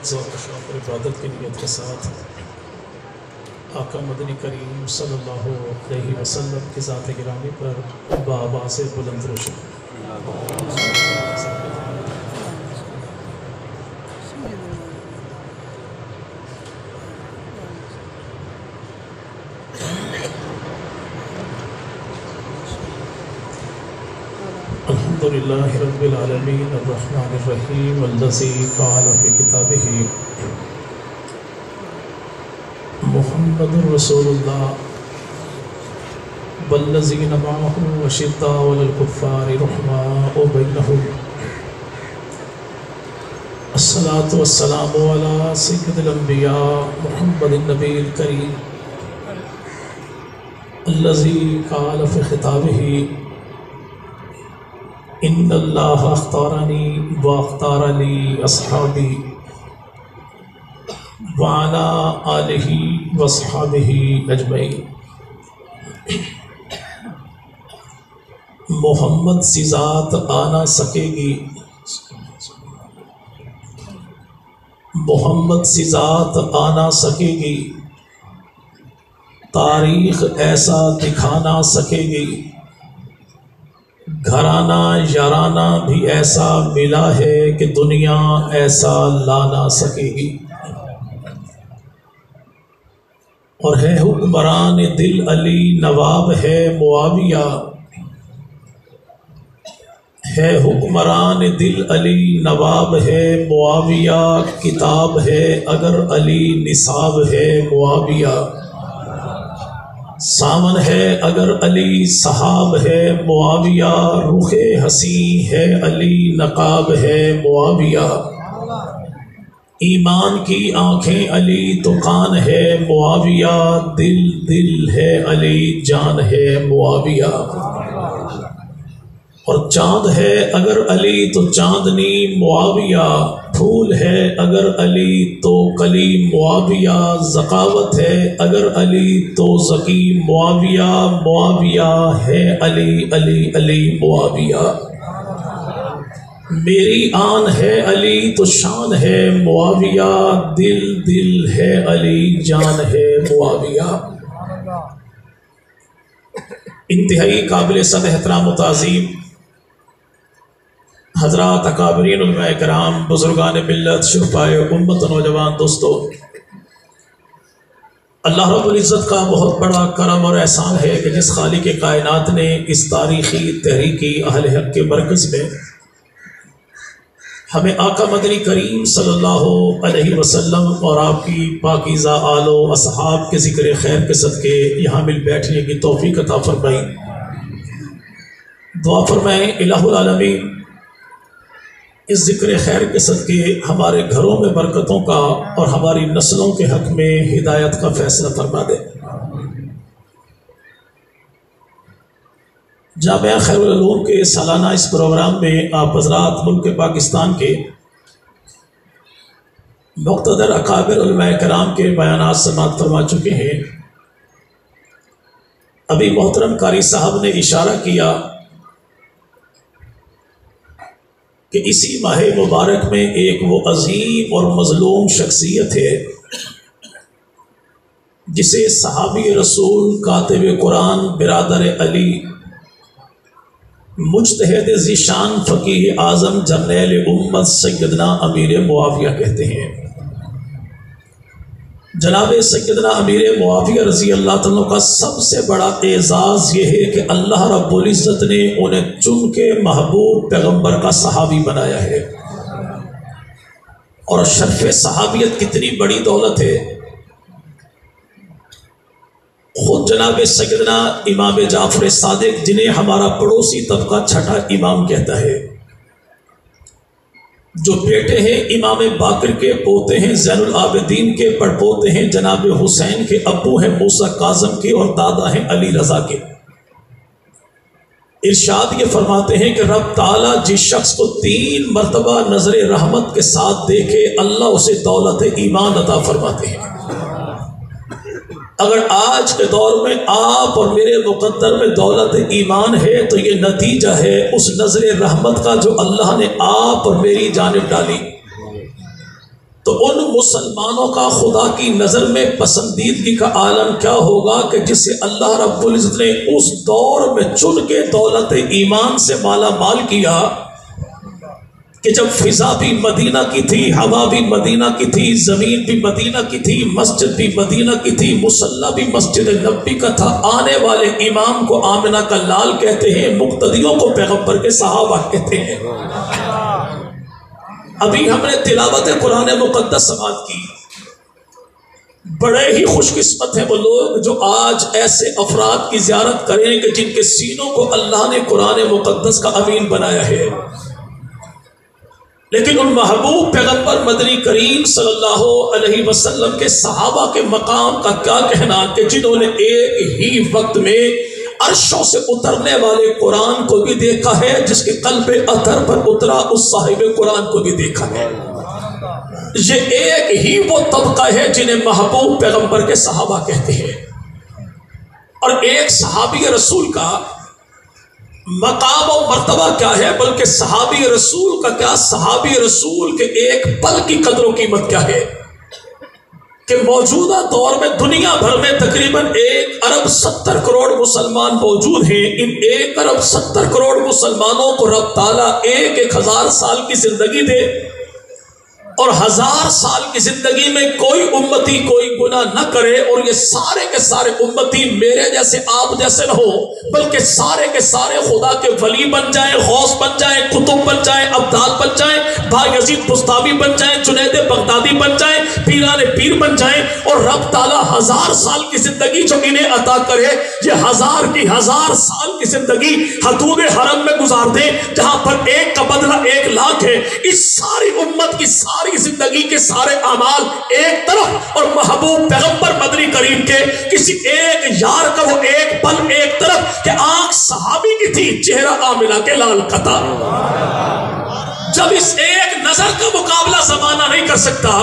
ذوق شوق اور عبادت کی نیت کے ساتھ آقا مدنی کریم صلی اللہ علیہ وسلم کی ذات گرامی پر بآواز بلند روشن الحمدللہ رب العالمین الرحمن الرحیم الذی قال فی کتابہ محمد رسول اللہ والذین معہ اشداء علی الکفار رحماء بینہم الصلاة والسلام علی سید الانبیاء محمد النبی الکریم الذی قال فی خطابہ ان اللہ اختارنی واختار لی اصحابی وعلا آلہ واصحابہ اجمعین۔ محمد سی ذات آ نہ سکے گی، محمد سی ذات آ نہ سکے گی، تاریخ ایسا دکھا نہ سکے گی، گھرانہ یارانہ بھی ایسا ملا ہے کہ دنیا ایسا لا نہ سکے گی، اور ہے حکمران دل علی نواب ہے معاویہ، ہے حکمران دل علی نواب ہے معاویہ، کتاب ہے اگر علی نصاب ہے معاویہ، سامن ہے اگر علی صحاب ہے معاویہ، رخ حسین ہے علی نقاب ہے معاویہ، ایمان کی آنکھیں علی تو کان ہے معاویہ، دل دل ہے علی جان ہے معاویہ، اور چاند ہے اگر علی تو چاندنی معاویہ، پھول ہے اگر علی تو کلی معاویہ، ذکاوت ہے اگر علی تو ذکی معاویہ، معاویہ ہے علی علی علی معاویہ، میری آن ہے علی تو شان ہے معاویہ، دل دل ہے علی جان ہے معاویہ۔ انتہائی قابل صد احترام و تعظیم حضرات اکابرین علماء کرام، بزرگان ملت، شرفائے امت، نوجوان دوستو، اللہ رب العزت کا بہت بڑا کرم اور احسان ہے کہ جس خالق کائنات نے اس تاریخی تحریکی اہل حق کے مرکز میں ہمیں آقا مدنی کریم صلی اللہ علیہ وسلم اور آپ کی پاکیزہ آل و اصحاب کے ذکر خیر کے صدقے یہاں مل بیٹھنے کی توفیق عطا فرمائی۔ دعا فرمائیں الہ العالمین اس ذکر خیر کے صدقے ہمارے گھروں میں برکتوں کا اور ہماری نسلوں کے حق میں ہدایت کا فیصلہ فرما دے۔ جامعہ خیر العلوم کے سالانہ اس پروگرام میں آپ حضرات ملک پاکستان کے مقتدر اکابر علماء کرام کے بیانات سماعت فرما چکے ہیں۔ ابھی محترم قاری صاحب نے اشارہ کیا کہ اسی ماہ مبارک میں ایک وہ عظیم اور مظلوم شخصیت ہے جسے صحابی رسول، کاتب قرآن، برادر علی، مجتہد ذیشان، فقیہ اعظم، جرنیل امت سیدنا امیر معاویہ کہتے ہیں۔ جناب سیدنا امیر معاویہ رضی اللہ تعالیٰ کا سب سے بڑا اعزاز یہ ہے کہ اللہ رب العزت نے انہیں چن کے محبوب پیغمبر کا صحابی بنایا ہے، اور شرف صحابیت کتنی بڑی دولت ہے۔ خود جناب سیدنا امام جعفر صادق، جنہیں ہمارا پڑوسی طبقہ چھٹا امام کہتا ہے، جو بیٹے ہیں امام باقر کے، پوتے ہیں زین العابدین کے، پڑپوتے ہیں جناب حسین کے، ابو ہیں موسیٰ کاظم کے، اور دادا ہیں علی رضا کے۔ ارشاد یہ فرماتے ہیں کہ رب تعالیٰ جس شخص کو 3 مرتبہ نظر رحمت کے ساتھ دیکھے، اللہ اسے دولت ایمان عطا فرماتے ہیں۔ اگر آج کے دور میں آپ اور میرے مقدر میں دولت ایمان ہے تو یہ نتیجہ ہے اس نظر رحمت کا جو اللہ نے آپ اور میری جانب ڈالی۔ تو ان مسلمانوں کا خدا کی نظر میں پسندیدگی کا عالم کیا ہوگا کہ جسے اللہ رب العزت نے اس دور میں چن کے دولت ایمان سے مالا مال کیا کہ جب فضا بھی مدینہ کی تھی، ہوا بھی مدینہ کی تھی، زمین بھی مدینہ کی تھی، مسجد بھی مدینہ کی تھی، مصلی بھی مسجد نبوی کا تھا۔ آنے والے امام کو آمنہ کا لال کہتے ہیں، مقتدیوں کو پیغمبر کے صحابہ کہتے ہیں۔ ابھی ہم نے تلاوت قرآن مقدس سماعت کی، بڑے ہی خوش قسمت ہیں وہ لوگ جو آج ایسے افراد کی زیارت کریں کہ جن کے سینوں کو اللہ نے قرآن مقدس کا امین بنایا ہے۔ لیکن ان محبوب پیغمبر مدنی کریم صلی اللہ علیہ وسلم کے صحابہ کے مقام کا کیا کہنا کہ جنہوں نے ایک ہی وقت میں عرشوں سے اترنے والے قرآن کو بھی دیکھا ہے، جس کے قلب اطہر پر اترا اس صاحب قرآن کو بھی دیکھا ہے۔ یہ ایک ہی وہ طبقہ ہے جنہیں محبوب پیغمبر کے صحابہ کہتے ہیں۔ اور ایک صحابی رسول کا مقام و مرتبہ کیا ہے، بلکہ صحابی رسول کا کیا، صحابی رسول کے ایک پل کی قدر و قیمت کیا ہے کہ موجودہ دور میں دنیا بھر میں تقریباً 1 ارب 70 کروڑ مسلمان موجود ہیں۔ ان 1 ارب 70 کروڑ مسلمانوں کو رب تعالیٰ 1,000 سال کی زندگی دے اور 1000 سال کی زندگی میں کوئی امتی کوئی گناہ نہ کرے، اور یہ سارے کے سارے امتی میرے جیسے آپ جیسے نہ ہو، بلکہ سارے کے سارے خدا کے ولی بن جائیں، غوث بن جائیں، قطب بن جائیں، ابدال بن جائیں، بایزید بستامی بن جائیں، جنید بغدادی بن جائیں، پیران پیر بن جائیں، اور رب تعالیٰ 1000 سال کی زندگی جو انہیں عطا کرے، یہ 1000 سال کی زندگی حدود حرم میں گزار دیں جہاں پر ایک کا بدلہ 1 لاکھ ہے۔ اس ساری امت کی ساری زندگی کے سارے اعمال ایک طرف، اور محبوب پیغمبر مدنی کریم کے کسی ایک یار کا وہ ایک پل ایک طرف کہ آنکھ صحابی کی تھی، چہرہ آمنہ کے لال کا تھا۔ جب اس ایک نظر کا مقابلہ زمانہ نہیں کر سکتا،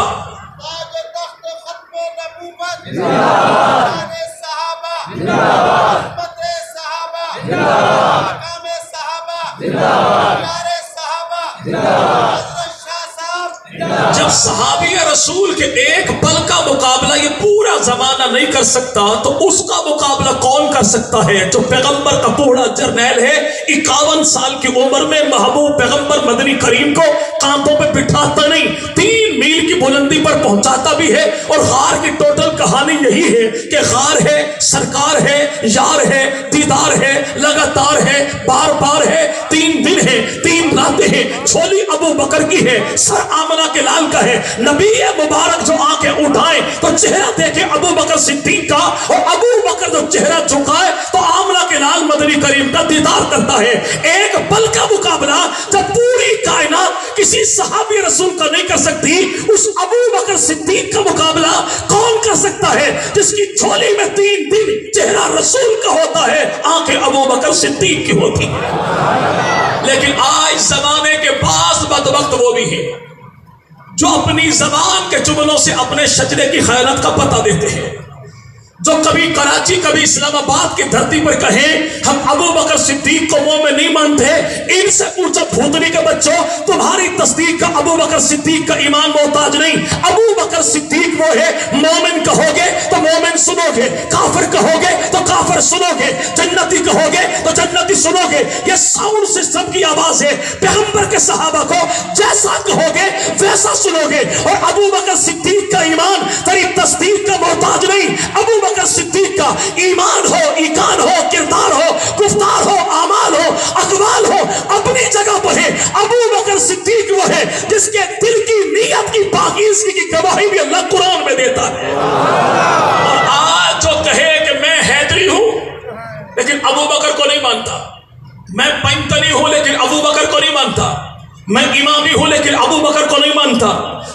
جب صحابی رسول کے ایک پل کا مقابلہ یہ پورا زمانہ نہیں کر سکتا، تو اس کا مقابلہ کون کر سکتا ہے جو پیغمبر کا بوڑھا جرنیل ہے، 51 سال کی عمر میں محبوب پیغمبر مدنی کریم کو کاندھوں پہ بٹھاتا نہیں، 3 میل کی بلندی پر پہنچاتا بھی ہے۔ اور غار کی ٹوٹل کہانی یہی ہے کہ غار ہے، سرکار ہے، یار ہے، دیدار ہے، لگاتار ہے، بار بار ہے، 3 دن ہے، 3 راتیں ہیں، جھولی ابو بکر کی ہے، سر آمنہ کے لال کا ہے۔ نبی مبارک جو آنکھیں اٹھائیں تو چہرہ دیکھے ابو بکر صدیق کا، اور ابو بکر جو چہرہ جھکائے تو آمنہ کے لال مدنی کریم کا دیدار کرتا ہے۔ ایک پل کا مقابلہ جب پوری کائنات کسی صحابی رسول کا نہیں کر سکتی، اس ابو بکر صدیق کا مقابلہ کون کر سکتا ہے جس کی جھولی میں 3 دن چہرہ رسول کا ہوتا ہے، آنکھیں ابو بکر صدیق کی ہوتی ہیں۔ لیکن آج زمانے کے بعض بدبخت وہ بھی ہیں جو اپنی زبان کے جملوں سے اپنے شجرے کی خیانت کا پتہ دیتے ہیں، جو کبھی کراچی کبھی اسلام آباد کی دھرتی پر کہیں ہم ابو بکر صدیق کو مومن نہیں مانتے، ان سے پوچھو بھوتنی کے بچوں تمہاری تصدیق کا ابو بکر صدیق کا ایمان محتاج نہیں۔ ابو بکر صدیق وہ ہے، مومن کہو گے تو مومن سنو گے، کافر کہو گے تو کافر سنو گے، جنتی کہو گے تو جنتی سنو گے۔ یہ ساؤنڈ سسٹم کی آواز ہے، پیغمبر کے صحابہ کو جیسا کہو گے ویسا سنو گے۔ اور ابو بکر صدیق کا ایمان تیری تصدیق کا محتاج نہیں، ابو بکر صدیق کا ایمان ہو، ایقان ہو، کردار ہو، گفتار ہو، اعمال ہو، اقوال ہو، اپنی جگہ پر ہے۔ ابو بکر صدیق وہ ہے جس کے دل کی نیت کی پاکیزگی کی گواہی بھی اللہ قرآن میں دیتا ہے۔ اور آج جو کہے کہ میں حیدری ہوں لیکن ابو بکر کو نہیں مانتا، میں پنتنی ہوں لیکن ابو بکر کو نہیں مانتا، میں امامی ہوں لیکن ابو بکر کو نہیں مانتا،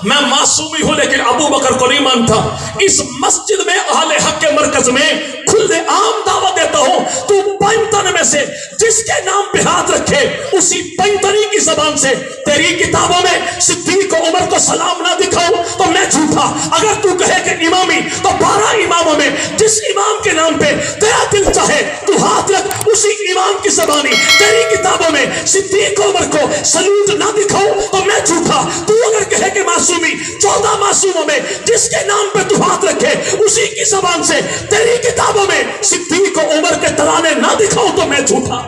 میں معصومی ہوں لیکن ابو بکر کو نہیں مانتا، اس مسجد میں اہل حق کے مرکز میں کھلے عام دعوت دیتا ہوں، تو پنتن میں سے جس کے نام پہ ہاتھ رکھے اسی پنتنی کی زبان سے تیری کتابوں میں صدیق و عمر کو سلام نہ دکھاؤں تو میں جھوٹا۔ اگر تو کہے کہ امامی تو 12 اماموں میں جس امام کے نام پہ تیرا دل چاہے تو ہاتھ رکھ، اسی امام کی زبانی تیری کتابوں میں صدیق عمر کو سلوٹ نہ دکھاؤ تو میں جھوٹا. تو اگر کہے کہ معصومی 14 معصوموں میں جس کے نام پہ تو ہاتھ رکھے اسی کی زبان سے تیری کتابوں میں صدیق عمر کے ترانے نہ دکھاؤ تو میں جھوٹا.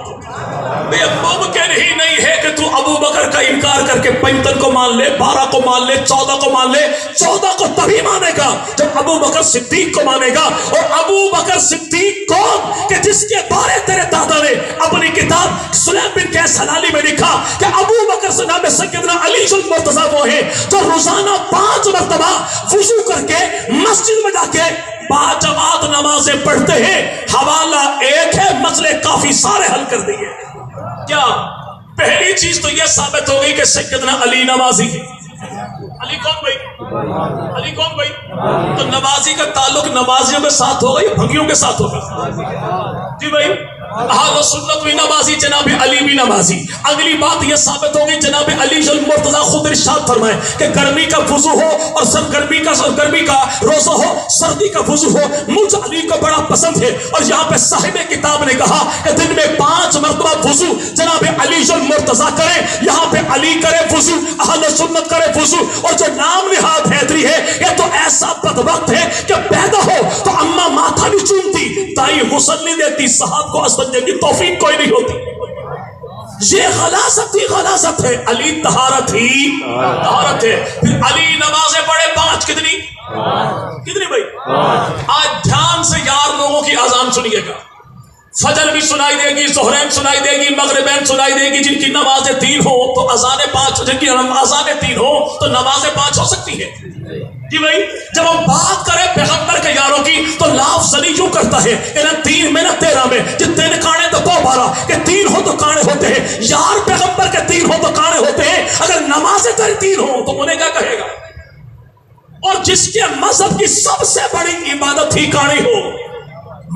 بے ممکن ہی نہیں ہے کہ تو ابو بکر کا انکار کر کے 65 کو مان لے، 12 کو مان لے، 14 کو مان لے. 14 کو تبھی مانے گا جب ابو بکر صدیق کو مانے گا. اور ابو بکر صدیق کون کہ جس کے بارے تیرے دادا نے اپنی کتاب سلیم بن قیس حلالی میں لکھا کہ ابو بکر سے نام سیدنا علی المرتضیٰ وہ ہے جو روزانہ 5 مرتبہ وضو کر کے مسجد میں جا کے باجماعت نمازیں پڑھتے ہیں. حوالہ ایک ہے، مسئلے کافی سارے حل کر دیے. کیا پہلی چیز تو یہ ثابت ہو گئی کہ سیدنا علی نمازی ہے. علی کون بھائی؟ علی کون بھائی؟ تو نمازی کا تعلق نمازیوں کے ساتھ ہوگا یا بھنگیوں کے ساتھ ہوگا؟ جی بھائی، اہل سنت بھی نمازی، جناب علی بھی نمازی. اگلی بات یہ ثابت ہو گئی جناب علی المرتضیٰ خود ارشاد فرمائے کہ گرمی کا وضو ہو اور گرمی کا روزہ ہو، سردی کا وضو ہو، مجھ علی کو بڑا پسند ہے. اور یہاں پہ صاحب کتاب نے کہا کہ دن میں 5 مرتبہ وضو جناب علی المرتضیٰ کرے. یہاں پہ علی کرے وضو، اہل سنت کرے وضو. اور جو نام نہاد حیدری ہے یہ تو ایسا بدبخت ہے کہ پیدا ہو تو اماں ماتھا بھی چومتی، دائی غسل نہیں دیتی، صاحب کو اسبنجے کی توفیق کوئی نہیں ہوتی. یہ غلاظت ہی غلاظت ہے. علی طہارت ہی طہارت ہے. پھر علی نمازیں پڑھے 5. کتنی بھائی؟ آج دھیان سے یار لوگوں کی اذان سنیے گا. فجر بھی سنائی دے گی، ظہرین سنائی دے گی، مغربین سنائی دے گی. جن کی نمازیں 3 ہو تو اذانیں 5، جن کی اذانیں 3 ہو تو نمازیں 5 ہو سکتی ہے. جی بھائی، جب ہم بات کریں پیغمبر کے یاروں کی تو لاف زنی یوں کرتا ہے کہ نہ 3 میں نہ 13 میں، جب 3 کانے تو 2 12 کہ 3 ہو تو کانے ہوتے ہیں. یار پیغمبر کے 3 ہو تو کانے ہوتے ہیں. اگر نمازیں تیری 3 ہو تو انہیں کیا کہے گا؟ اور جس کے مذہب کی سب سے بڑی عبادت ہی کانی ہو،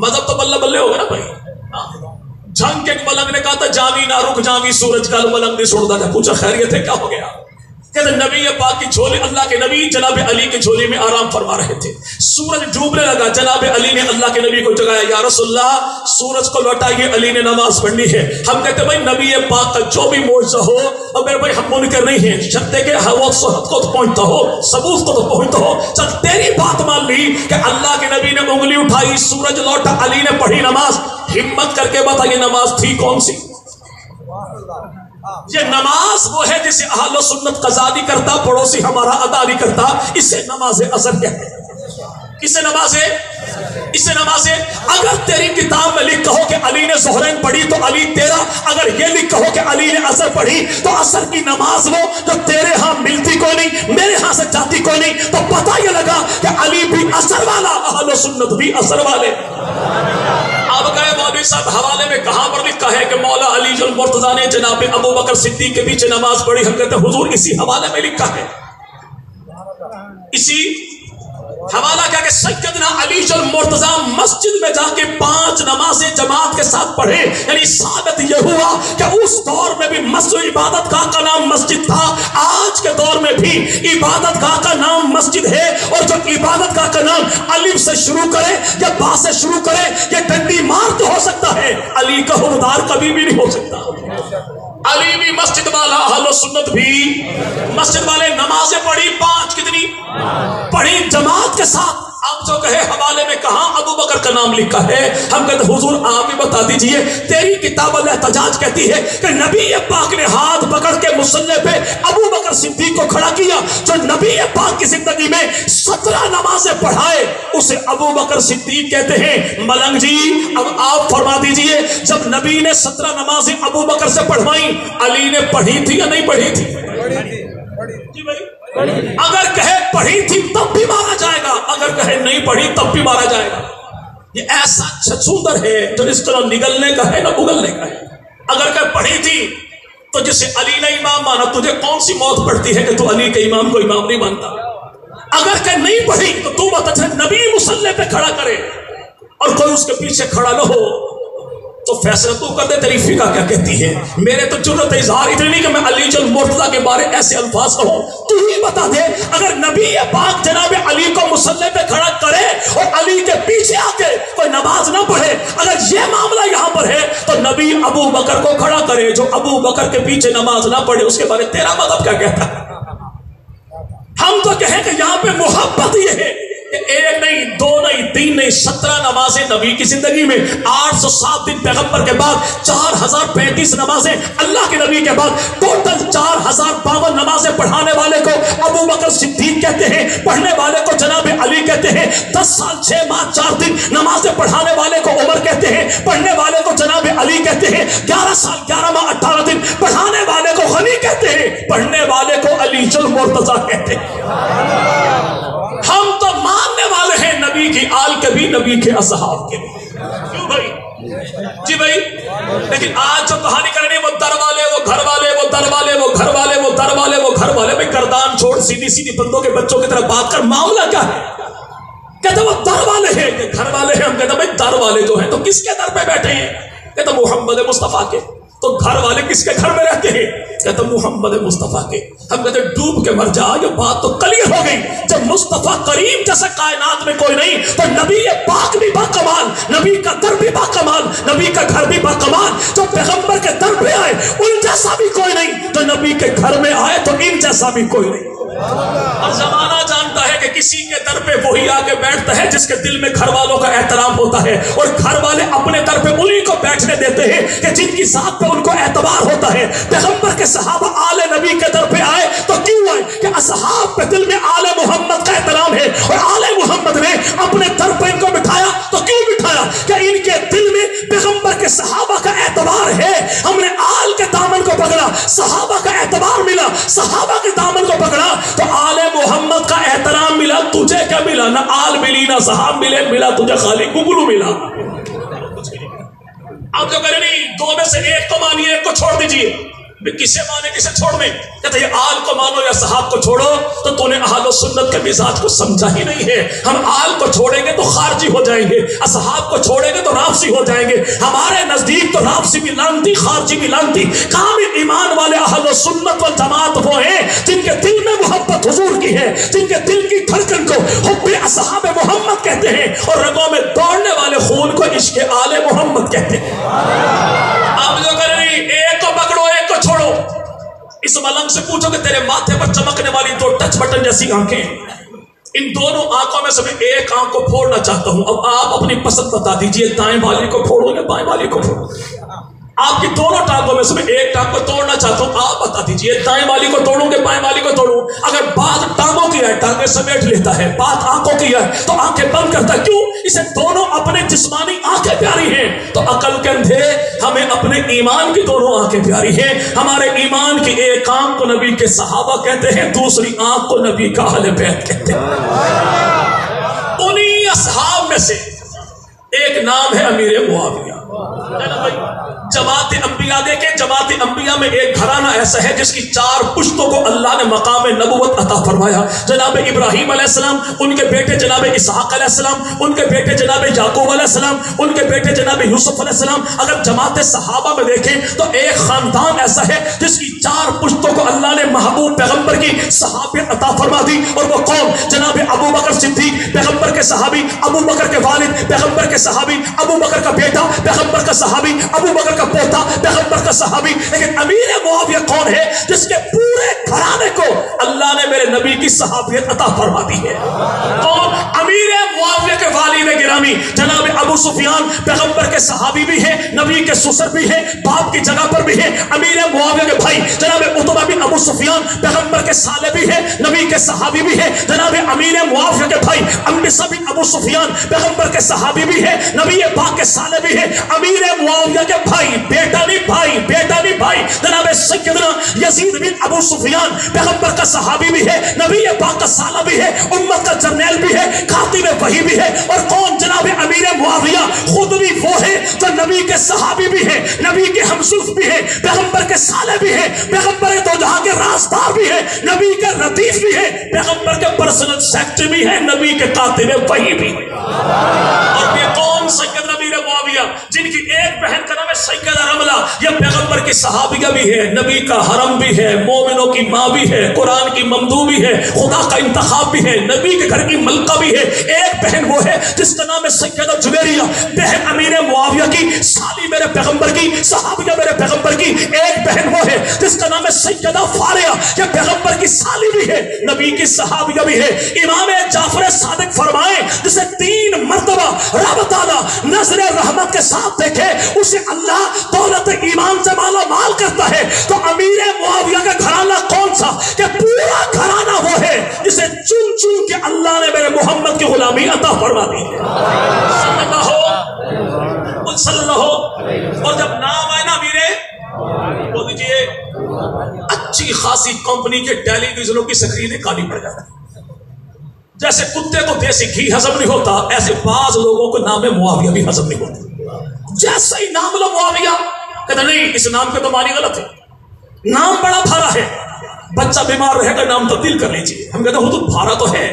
مذہب تو بلے بلے ہوگا نا بھائی. جھنگ کے ملنگ نے کہا تھا جاوی نہ رک جاوی سورج کا ملنگ نہیں سنتا تھا. پوچھا خیریت ہے، کیا ہو گیا؟ کہتے نبی پاک کی جھولی، اللہ کے نبی جناب علی کی جھولی میں آرام فرما رہے تھے. سورج ڈوبنے لگا، جناب علی نے اللہ کے نبی کو جگایا. یا رسول اللہ سورج کو لوٹائیے، علی نے نماز پڑھنی ہے. ہم کہتے بھائی نبی پاک کا جو بھی معجزہ ہو، اور میرے بھائی ہم منکر نہیں ہیں، شرط کہ وہ صحت کو تو پہنچتا ہو، ثبوت کو تو پہنچتا ہو. چل تیری بات مان لی کہ اللہ کے نبی نے انگلی اٹھائی، سورج لوٹا، علی نے پڑھی نماز. ہمت کر کے بتا یہ نماز تھی کون سی؟ یہ نماز وہ ہے جسے اہل سنت قضا نہیں کرتا، پڑوسی ہمارا ادا نہیں کرتا. اسے نماز اثر کہتے ہیں. اسے نماز اگر تیری کتاب میں لکھ کہو کہ علی نے ظہرین پڑھی تو علی تیرا، اگر یہ لکھ کہو کہ علی نے اثر پڑھی تو اثر کی نماز وہ جو تیرے ہاں ملتی کوئی نہیں، میرے ہاں سے جاتی کوئی نہیں. تو پتہ یہ لگا کہ علی بھی اثر والا، اہل سنت بھی اثر والے. اب کہے مولوی صاحب حوالے میں کہاں پر لکھا ہے کہ مولا علی المرتضیٰ نے جناب ابو بکر صدیق کے پیچھے نماز پڑھی؟ ہم کہتے ہیں حضور اسی حوالے میں لکھا ہے. اسی حوالہ کیا کہ سیدنا علی المرتضیٰ مسجد میں جا کے 5 نمازیں جماعت کے ساتھ پڑھے. یعنی ثابت یہ ہوا کہ اس دور میں بھی مسجد عبادت گاہ کا نام مسجد تھا، آج کے دور میں بھی عبادت گاہ کا نام مسجد ہے. اور جو عبادت گاہ کا نام الف سے شروع کرے یا با سے شروع کرے یہ ڈنڈی مار تو ہو سکتا ہے، علی کا حکمدار کبھی بھی نہیں ہو سکتا. علی بھی مسجد والا، اہل سنت بھی مسجد والے. نمازیں پڑھی 5، کتنی پڑھی جماعت کے ساتھ. اب جو کہے حوالے میں کہاں ابو بکر کا نام لکھا ہے؟ ہم کہتے حضور آپ بھی بتا دیجئے. تیری کتاب الاحتجاج کہتی ہے کہ نبی پاک نے ہاتھ پکڑ کے مصلی پہ ابو بکر صدیق کو کھڑا کیا. جو نبی پاک کی زندگی میں 17 نمازیں پڑھائے اسے ابو بکر صدیق کہتے ہیں. ملنگ جی اب آپ فرما دیجئے جب نبی نے 17 نمازیں ابو بکر سے پڑھوائیں، علی نے پڑھی تھی یا نہیں پڑھی تھی؟ جی بھائی، اگر کہے پڑھی تھی تب بھی مارا جائے گا، اگر کہے نہیں پڑھی تب بھی مارا جائے گا. یہ ایسا چھچوندر ہے جو اس طرح نگلنے کا ہے نہ اگلنے کا ہے. اگر کہے پڑھی تھی تو جسے علی نے امام مانا، تجھے کون سی موت پڑتی ہے کہ تو علی کے امام کو امام نہیں مانتا؟ اگر کہ نہیں پڑھی تو تو بتا نبی مصلی پہ کھڑا کرے اور کوئی اس کے پیچھے کھڑا نہ ہو تو فیصلہ تو کر دے تیری فقہ کیا کہتی ہے. میرے تو جرت اظہار اتنی نہیں کہ میں علی المرتضیٰ کے بارے ایسے الفاظ کہوں. تو ہی بتا دے اگر نبی پاک جناب علی کو مصلی پہ کھڑا کرے اور علی کے پیچھے آ کے کوئی نماز نہ پڑھے، اگر یہ معاملہ یہاں پر ہے تو نبی ابو بکر کو کھڑا کرے جو ابو بکر کے پیچھے نماز نہ پڑھے. اس کے بارے تیرا مذہب کیا کہتا ہے؟ ہم تو کہیں کہ یہاں پہ محبت یہ ہے کہ ایک نہیں، دو نہیں، تین نہیں، 17 نمازیں نبی کی زندگی میں، 807 دن پیغمبر کے بعد، 4035 نمازیں اللہ کے نبی کے بعد، ٹوٹل 4052 نمازیں پڑھانے والے کو ابو بکر صدیق کہتے ہیں، پڑھنے والے کو جناب علی کہتے ہیں. 10 سال 6 ماہ 4 دن نمازیں پڑھانے والے کو عمر کہتے ہیں، پڑھنے والے کو جناب علی کہتے ہیں. 11 سال 11 ماہ 18 دن پڑھانے والے کو غنی کہتے ہیں، پڑھنے والے کو علی المرتضیٰ کہتے ہیں. ہم تو ماننے والے ہیں نبی کی آل کے بھی، نبی کے اصحاب کے بھی. کیوں بھائی؟ جی بھائی. لیکن آج جو کہانی کرنی وہ در والے، وہ گھر والے، وہ در والے، وہ گھر والے، وہ در والے، وہ گھر والے. بھائی گردان چھوڑ، سیدھی سیدھی بندوں کے بچوں کی طرح بات کر. معاملہ کیا ہے؟ کہتے وہ در والے ہیں کہ گھر والے ہیں. ہم کہتے بھائی در والے جو ہیں تو کس کے در پہ بیٹھے ہیں؟ کہتے محمد مصطفیٰ کے. تو گھر والے کس کے گھر میں رہتے ہیں؟ کہتے محمد مصطفیٰ کے. ہم کہتے ڈوب کے مر جا. یہ بات تو کلیئر ہو گئی. جب مصطفیٰ کریم جیسے کائنات میں کوئی نہیں تو نبی پاک بھی با کمال، نبی کا در بھی با کمال، نبی کا گھر بھی با کمال. جو پیغمبر کے در پہ آئے ان جیسا بھی کوئی نہیں، جو نبی کے گھر میں آئے تو ان جیسا بھی کوئی نہیں. اور زمانہ جانتا ہے کہ کسی کے در پہ وہی آ کے بیٹھتا ہے جس کے دل میں گھر والوں کا احترام ہوتا ہے، اور گھر والے اپنے در پہ انہی کو بیٹھنے دیتے ہیں کہ جن کی ذات پہ ان کو اعتبار ہوتا ہے. پیغمبر کے صحابہ آل نبی کے در پہ آئے تو کیوں آئے؟ کہ اصحاب پہ دل میں آل محمد کا احترام ہے، اور آل محمد نے اپنے در پہ ان کو بٹھایا. تو کیوں بٹھایا؟ کہ ان کے دل میں پیغمبر کے صحابہ کا اعتبار ہے. ہم نے آل کے دامن کو پکڑا، صحابہ کا اعتبار ملا. صحابہ کے دامن کو پکڑا تو آل محمد کا احترام ملا. تجھے کیا ملا؟ نہ آل ملی، نہ صحاب ملے، ملا تجھے خالی گگلو ملا. اب جو کرے نہیں، دو میں سے ایک کو مانیے، ایک کو چھوڑ دیجئے. کسے مانے کسے چھوڑ میں؟ کہتے ہیں آل کو مانو یا صحاب کو چھوڑو. تو تو نے اہل و سنت کے مزاج کو سمجھا ہی نہیں ہے. ہم آل کو چھوڑیں گے تو خارجی ہو جائیں گے، اصحاب کو چھوڑیں گے تو رافضی ہو جائیں گے. ہمارے نزدیک تو رافضی بھی لانتی، خارجی بھی لانتی. کامل ایمان والے اہل و سنت والجماعت وہ ہیں جن کے دل میں محبت حضور کی ہے، جن کے دل کی دھڑکن کو حب اصحاب محمد کہتے ہیں، اور رگوں میں دوڑنے والے خون کو عشق آل محمد کہتے ہیں. اب جو کریں ایک کو پکڑو ایک کو چھوڑو. اس ملنگ سے پوچھو کہ تیرے ماتھے پر چمکنے والی دو ٹچ بٹن جیسی آنکھیں، ان دونوں آنکھوں میں سے میں ایک آنکھ کو پھوڑنا چاہتا ہوں. اب آپ اپنی پسند بتا دیجئے، دائیں والی کو پھوڑو یا بائیں والی کو پھوڑو. آپ کی دونوں ٹانگوں میں سے میں ایک ٹانگ کو توڑنا چاہتا ہوں. آپ بتا دیجئے دائیں والی کو توڑوں کہ بائیں والی کو توڑوں. اگر بات ٹانگوں کی ہے ٹانگیں سمیٹ لیتا ہے، بات آنکھوں کی ہے تو آنکھیں بند کرتا ہے. کیوں؟ اسے دونوں اپنے جسمانی آنکھیں پیاری ہیں. تو عقل کے اندھیرے ہمیں اپنے ایمان کی دونوں آنکھیں پیاری ہیں. ہمارے ایمان کی ایک آنکھ کو نبی کے صحابہ کہتے ہیں، دوسری آنکھ کو نبی کا اہل بیت کہتے ہیں. انہی اصحاب میں سے ایک نام ہے امیر معاویہ. جماعت انبیاء دیکھیں، جماعت انبیاء میں ایک گھرانہ ایسا ہے جس کی 4 پشتوں کو اللہ نے مقام نبوت عطا فرمایا. جناب ابراہیم علیہ السلام، ان کے بیٹے جناب اسحاق علیہ السلام، ان کے بیٹے جناب یعقوب علیہ السلام، ان کے بیٹے جناب یوسف علیہ السلام. اگر جماعت صحابہ میں دیکھیں تو ایک خاندان ایسا ہے جس کی 4 پشتوں کو اللہ نے محبوب پیغمبر کی صحابیت عطا فرما دی. اور وہ قوم جناب ابو بکر صدیق پیغمبر کے صحابی، ابو بکر کے والد پیغمبر کے صحابی، ابو بکر کا بیٹا پیغمبر کا صحابی، ابو بکر کا پوتا پیغمبر کا صحابی. لیکن امیر معاویہ کون ہے؟ جس کے پورے گھرانے کو اللہ نے میرے نبی کی صحابیت عطا فرما دی ہے. کون؟ امیر معاویہ کے والد گرامی جناب ابو سفیان پیغمبر کے صحابی بھی ہیں، نبی کے سسر بھی ہیں، باپ کی جگہ پر بھی ہیں. امیر معاویہ کے بھائی جناب عتبہ بن ابو سفیان پیغمبر کے سالے بھی ہیں، نبی کے صحابی بھی ہیں. جناب امیر معاویہ کے بھائی امبسہ بن ابو سفیان پیغمبر کے صحابی بھی ہیں، نبی پاک کے سالے بھی ہیں. امیر معاویہ کے بھائی، بیٹا نہیں بھائی، بیٹا نہیں بھائی، جناب سیدنا یزید بن ابو سفیان پیغمبر کا صحابی بھی ہے، نبی پاک کا سالہ بھی ہے، امت کا جرنیل بھی ہے، کاتب وحی بھی ہے. اور کون؟ جناب امیر معاویہ خود بھی وہ ہے جو نبی کے صحابی بھی ہے، نبی کے ہمسلف بھی ہے، پیغمبر کے سالے بھی ہے، پیغمبر دو جہاں کے رازدار بھی ہے، نبی کے ردیف بھی ہے، پیغمبر کے پرسنل سیکٹری بھی ہے، نبی کے کاتب وحی بھی ہے. اور یہ کون؟ سیدنا امیر معاویہ جن کی ایک بہن کا نام ہے سیدہ رملہ، یہ پیغمبر کی صحابیہ بھی ہے، نبی کا حرم بھی ہے، مومنوں کی ماں بھی ہے، قرآن کی ممدوح بھی ہے، خدا کا انتخاب بھی ہے، نبی کے گھر کی ملکہ بھی ہے۔ ایک بہن وہ ہے جس کا نام ہے سیدہ جویریہ، بہن امیر معاویہ کی، سالی میرے پیغمبر کی، صحابیہ میرے پیغمبر کی۔ ایک بہن وہ ہے جس کا نام ہے سیدہ فاریہ، یہ پیغمبر کی سالی بھی ہے، نبی کی صحابیہ بھی ہے۔ امام جعفر صادق فرمائے جسے 3 مرتبہ رب تعالیٰ نظر رحمت کے ساتھ دیکھے اسے اللہ دولت ایمان سے مالا مال کرتا ہے۔ تو امیر معاویہ کا گھرانہ کون سا کہ پورا گھرانہ وہ ہے جسے چن چن کے اللہ نے میرے محمد کی غلامی عطا فرما دی ہے، صلی اللہ ہو۔ اور جب نام آئے نا امیر، بول دیجئے اچھی خاصی کمپنی کے ٹیلی ویژنوں کی سکرینیں کالی پڑ جاتی ہیں۔ جیسے کتے کو دیسی گھی ہضم نہیں ہوتا، ایسے بعض لوگوں کو نام معاویہ بھی ہضم نہیں ہوتا۔ جیسے ہی نام لو معاویہ کہتے نہیں اس نام کے تو معنی غلط ہے، نام بڑا بھارا ہے، بچہ بیمار رہے گا نام تبدیل کر لیجیے۔ ہم کہتے ہیں حدود بھارا تو ہے،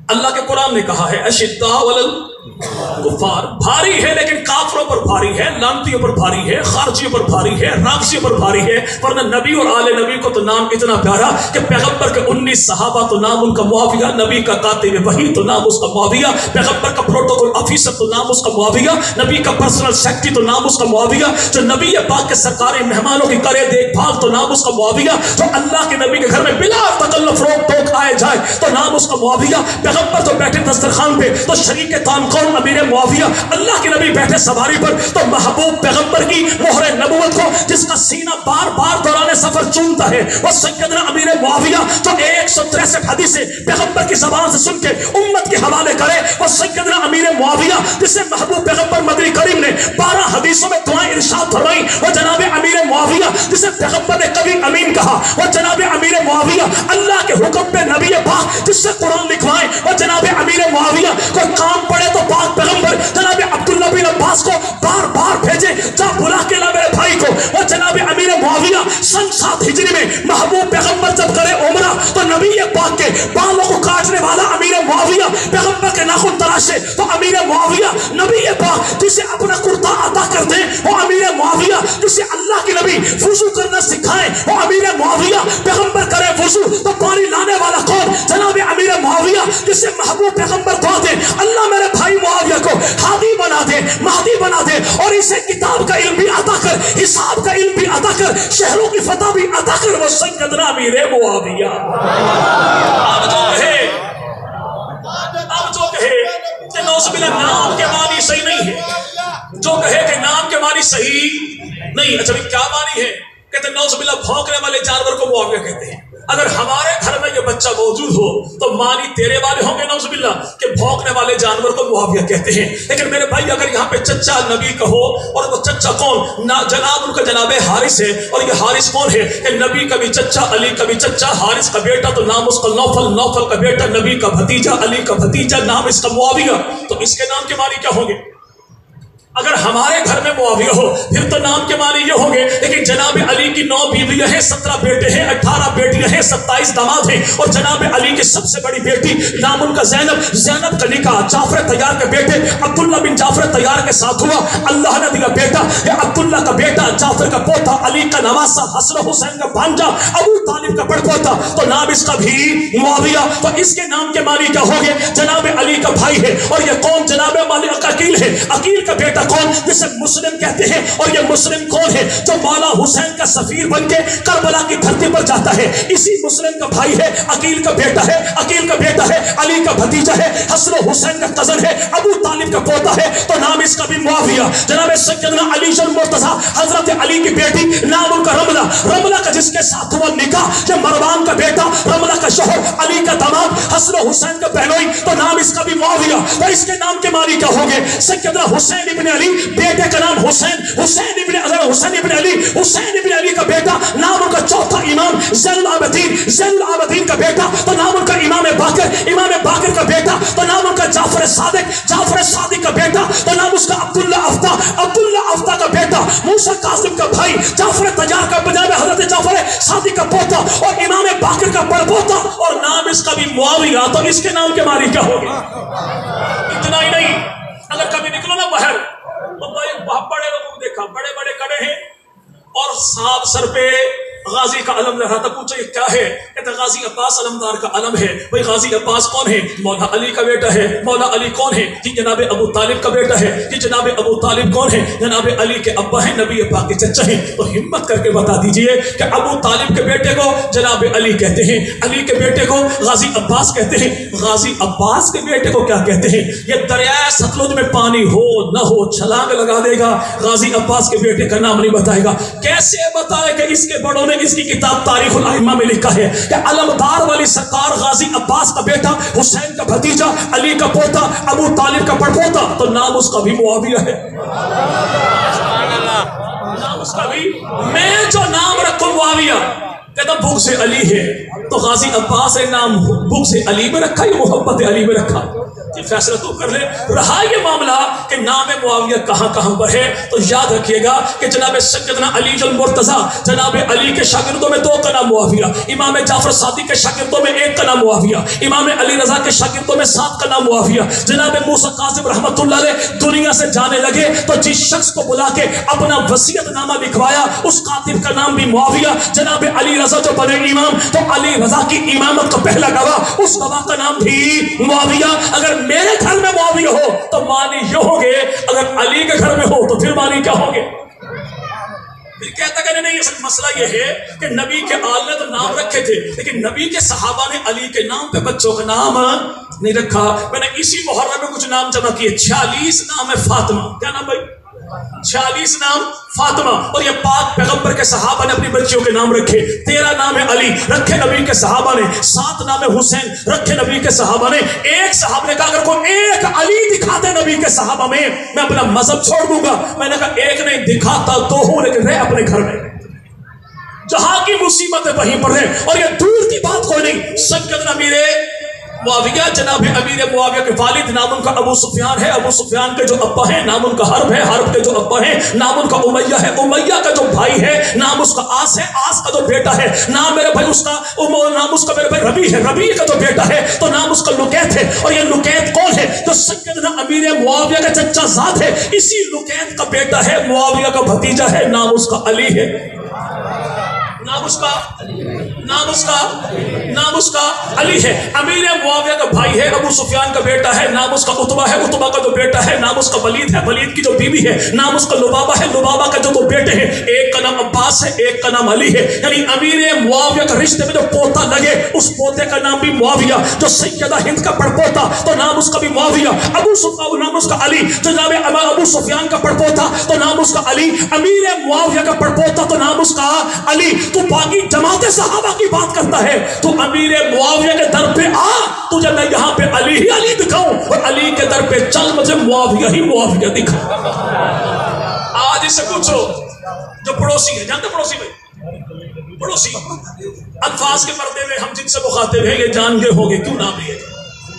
اللہ کے قرآن نے کہا ہے اشداء علی الکفار، بھاری ہے لیکن کافروں پر بھاری ہے، لعنتیوں پر بھاری ہے، خارجیوں پر بھاری ہے، رافضیوں پر بھاری ہے۔ ورنہ نبی اور آل نبی کو تو نام اتنا پیارا کہ پیغمبر کے 19 صحابہ تو نام ان کا معاویہ، نبی کا کاتب وحی تو نام اس کا معاویہ، پیغمبر کا پروٹوکول آفیسر تو نام اس کا معاویہ، نبی کا پرسنل سیکرٹری تو نام اس کا معاویہ، جو نبی پاک کے سرکاری مہمانوں کی کرے دیکھ بھال تو نام اس کا معاویہ، جو اللہ کے نبی کے گھر میں بلا تکلف روک ٹوک آئے جائے تو نام اس کا معاویہ۔ پیغمبر تو بیٹھے دسترخوان پہ تو شریک تام کون امیر معاویہ، اللہ کے نبی بیٹھے سواری پر تو محبوب پیغمبر کی مہر نبوت کو جس کا سینہ بار بار دوران سفر چومتا ہے وہ سیدنا امیر معاویہ، جو 163 حدیثیں پیغمبر کی زبان سے سن کے امت کے حوالے کرے وہ سیدنا امیر معاویہ، جسے محبوب پیغمبر مدنی کریم نے 12 حدیثوں میں دعائیں ارشاد فرمائی وہ جناب امیر معاویہ، جسے پیغمبر نے کبھی امین کہا وہ جناب امیر معاویہ، اللہ کے حکم پہ نبی پاک جس سے قرآن لکھوائے وہ جناب امیر معاویہ، کوئی کام پڑے تو پاک پیغمبر جناب عبداللہ بن عباس کو بار بار بھیجے جا بلا کے لا میرے بھائی کو، وہ جناب امیر معاویہ سن 7 ہجری میں محبوب پیغمبر جب کرے عمرہ تو نبی پاک کے بالوں کو کاٹنے والا امیر معاویہ، پیغمبر کے ناخن تراشے تو امیر معاویہ، نبی پاک جسے اپنا کرتا عطا کر دیں وہ امیر معاویہ، جسے اللہ کے نبی وضو کرنا سکھائیں وہ امیر معاویہ، پیغمبر کرے وضو تو پانی لانے والا کون جناب امیر معاویہ، جسے محبوب پیغمبر دعا دے اللہ میرے بھائی معاویہ کو ہادی بنا دے، مہدی بنا دے اور اسے کتاب کا علم بھی عطا کر، حساب کا علم بھی عطا کر، شہروں کی فتح بھی عطا کر، وہ سیدنا امیر معاویہ۔ اب جو کہے کہ نوز باللہ نام کے معنی صحیح نہیں ہے، جو کہے کہ نام کے معنی صحیح نہیں، اچھا کیا معنی ہے؟ کہتے نوز باللہ بھونکنے والے جانور کو معاویہ کہتے ہیں۔ اگر ہمارے گھر میں یہ بچہ موجود ہو تو معنی تیرے والے ہوں گے نوز باللہ کہ بھونکنے والے جانور کو معاویہ کہتے ہیں۔ لیکن میرے بھائی اگر یہاں پہ چچا نبی کہو اور وہ چچا کون جناب ان کا جناب حارث ہے، اور یہ حارث کون ہے کہ نبی کا بھی چچا، علی کا بھی چچا، حارث کا بیٹا تو نام اس کا نوفل، نوفل کا بیٹا نبی کا بھتیجا، علی کا بھتیجا نام اس کا معاویہ، تو اس کے نام کے معنی کیا ہوں گے؟ اگر ہمارے گھر میں معاویہ ہو پھر تو نام کے معنی یہ ہوں گے لیکن جناب علی کی 9 بیویاں ہیں، 17 بیٹے ہیں، 18 بیٹیاں ہیں، 27 داماد ہیں، اور جناب علی کی سب سے بڑی بیٹی نام ان کا زینب، زینب کا نکاح جعفر طیار کے بیٹے عبداللہ بن جعفر طیار کے ساتھ ہوا، اللہ نے دیا بیٹا یہ عبداللہ کا بیٹا، جعفر کا پوتا، علی کا نواسا، حسن حسین کا بھانجا، ابو طالب کا بڑ پوتا، تو نام اس کا بھی معاویہ، تو اس کے نام کے معنی کیا ہوں گے؟ جناب علی کا بھائی ہے، اور یہ کون جناب مالک عقیل ہے، عقیل کا بیٹا کون جسے مسلم کہتے ہیں، اور یہ مسلم کون ہے جو مولا حسین کا سفیر بن کے کربلا کی دھرتی پر جاتا ہے، اسی مسلم کا بھائی ہے، عقیل کا بیٹا ہے، عقیل کا بیٹا ہے، علی کا بھتیجا ہے، حسن و حسین کا کزن ہے، ابو طالب کا پوتا ہے، تو نام اس کا بھی معاویہ۔ جناب سیدنا علی المرتضی حضرت علی کی بیٹی نام ان کا رملہ، رملہ کا جس کے ساتھ ہوا نکاح یہ مروان کا بیٹا، رملہ کا شوہر، علی کا داماد، حسن و حسین کا بہنوئی، تو نام اس کا بھی معاویہ۔ تو اس کے نام کے معنی کیا ہوں گے؟ سیدنا حسین ابن علی بیٹے کا نام حسین، حسین ابن علی، حسین ابن علی کا بیٹا نام ان کا چوتھا امام زین العابدین، زین العابدین کا بیٹا تو نام ان کا امام باقر، امام باقر کا بیٹا تو نام ان کا جعفر صادق، جعفر صادق کا بیٹا تو نام اس کا عبداللہ افتا، عبداللہ افتا کا بیٹا، موسیٰ قاسم کا بھائی، جعفر تیار کا بجانب حضرت جعفر صادق کا پوتا اور امام باقر کا بڑ پوتا، اور نام اس کا بھی معاویہ۔ تو اس کے نام کے معنی کیا ہوگی؟ اتنا ہی نہیں، اگر کبھی نکلو نا باہر تو بڑے لوگ اور ساتھ سر پہ غازی کا علم لہرا تھا. پوچھا یہ کیا ہے؟ کہتا غازی عباس علمدار کا علم ہے. بھئی غازی عباس کون ہے؟ مولا علی کا بیٹا ہے. مولا علی کون ہے؟ جی جناب ابو طالب کا بیٹا ہے. جی جناب ابو طالب کون ہے؟ جناب علی کے ابا ہیں، نبی پاک کے چچا ہیں. تو ہمت کر کے بتا دیجئے کہ ابو طالب کے بیٹے کو جناب علی کہتے ہیں، علی کے بیٹے کو غازی عباس کہتے ہیں. غازی عباس کے بیٹے کو کیا کہتے ہیں؟ یہ دریائے ستلج میں پانی ہو نہ ہو چھلانگ لگا دے گا، غازی عباس کے بیٹے کا نام نہیں بتائے گا. کیسے بتائے کہ اس کے بڑوں نے اس کی کتاب تاریخ الائمہ میں لکھا ہے کہ علمدار والی سرکار غازی عباس کا بیٹا، حسین کا بھتیجا، علی کا پوتا، ابو طالب کا پڑپوتا، تو نام اس کا بھی معاویہ ہے. نام اس کا بھی، میں جو نام رکھوں معاویہ، کہتا بھوک سے علی ہے. تو غازی عباس نے نام بھوک سے علی میں رکھا یا محبت علی میں رکھا؟ فیصلہ تو کر لے. رہا یہ معاملہ کہ نام معاویہ کہاں کہاں پر ہے، تو یاد رکھیے گا کہ جناب سیدنا علی المرتضیٰ، جناب علی کے شاگردوں میں 2 کا نام معاویہ، امام جعفر صادق کے شاگردوں میں 1 کا نام معاویہ، امام علی رضا کے شاگردوں میں 7 کا نام معاویہ. جناب موسیٰ کاظم رحمت اللہ علیہ دنیا سے جانے لگے تو جس شخص کو بلا کے اپنا وصیت نامہ لکھوایا اس کاتب کا نام بھی معاویہ. جناب علی رضا جو بنے امام تو علی رضا کی امامت کا پہلا گواہ، اس گواہ کا نام بھی معاویہ. اگر میرے گھر میں معاویہ ہو تو معنی یہ ہوگے، اگر علی کے گھر میں ہو تو پھر معنی کیا ہوگے؟ پھر کہتا کہ نہیں، اصل مسئلہ یہ ہے کہ نبی کے آل نے تو نام رکھے تھے لیکن نبی کے صحابہ نے علی کے نام پہ بچوں کا نام نہیں رکھا. میں نے اسی محرم میں کچھ نام جمع کیے. 46 نام ہے فاطمہ. کیا نام بھائی؟ 46 نام فاطمہ. اور یہ پاک پیغمبر کے صحابہ نے اپنی بچیوں کے نام رکھے. 13 نام ہے علی رکھے نبی کے صحابہ نے. 7 نام ہے حسین رکھے نبی کے صحابہ نے. ایک صحابہ نے کہا اگر کوئی ایک علی دکھاتے نبی کے صحابہ میں اپنا مذہب چھوڑ دوں گا. میں نے کہا ایک نہیں دکھاتا تو ہوں لیکن رہ اپنے گھر میں. جہاں کی مصیبتیں وہیں پر ہیں. اور یہ دور کی بات کوئی نہیں. سیدنا امیر معاویہ، جناب امیر معاویہ کے والد نام ان کا ابو سفیان ہے. ابو سفیان کے جو ابا ہیں نام ان کا حرب ہے. حرب کے جو ابا ہیں نام ان کا امیہ ہے. امیہ کا جو بھائی ہے نام اس کا آس ہے. آس کا جو بیٹا ہے نام میرے بھائی اس کا نام اس کا میرے بھائی ربی ہے. ربی کا جو بیٹا ہے تو نام اس کا لکیت ہے. اور یہ لکیت کون ہے؟ جو سیدنا امیر معاویہ کا چچا زاد ہے. اسی لکیت کا بیٹا ہے، معاویہ کا بھتیجا ہے، نام اس کا علی ہے. نام اس کا علی ہے. امیر معاویہ کا بھائی ہے، ابو سفیان کا بیٹا ہے، نام اس کا عتبہ ہے. عتبہ کا جو بیٹا ہے نام اس کا ولید ہے. ولید کی جو بیوی ہے نام اس کا لبابہ ہے. لبابہ کا جو 2 بیٹے ہیں، ایک کا نام عباس ہے، ایک کا نام علی ہے. یعنی امیر معاویہ کا رشتے میں جو پوتا لگے اس پوتے کا نام بھی معاویہ. جو سیدہ ہند کا پڑپوتا تو نام اس کا بھی معاویہ. ابو سفیان نام اس کا علی. جناب ابو سفیان کا پڑپوتا تو نام اس کا علی. امیر معاویہ کا پڑپوتا تو نام اس کا علی. تو باقی جماعت صحابہ کی بات کرتا ہے تو امیر معاویہ کے در پہ آ، تجھے میں یہاں پہ علی ہی علی دکھاؤں اور علی کے در پہ چل مجھے معاویہ ہی معاویہ دکھاؤں. آج اسے پوچھو جو پڑوسی ہے، جانتے پڑوسی بھائی؟ پڑوسی الفاظ کے پردے میں ہم جن سے مخاطب ہیں یہ جان گئے ہوگے کیوں نام لیے.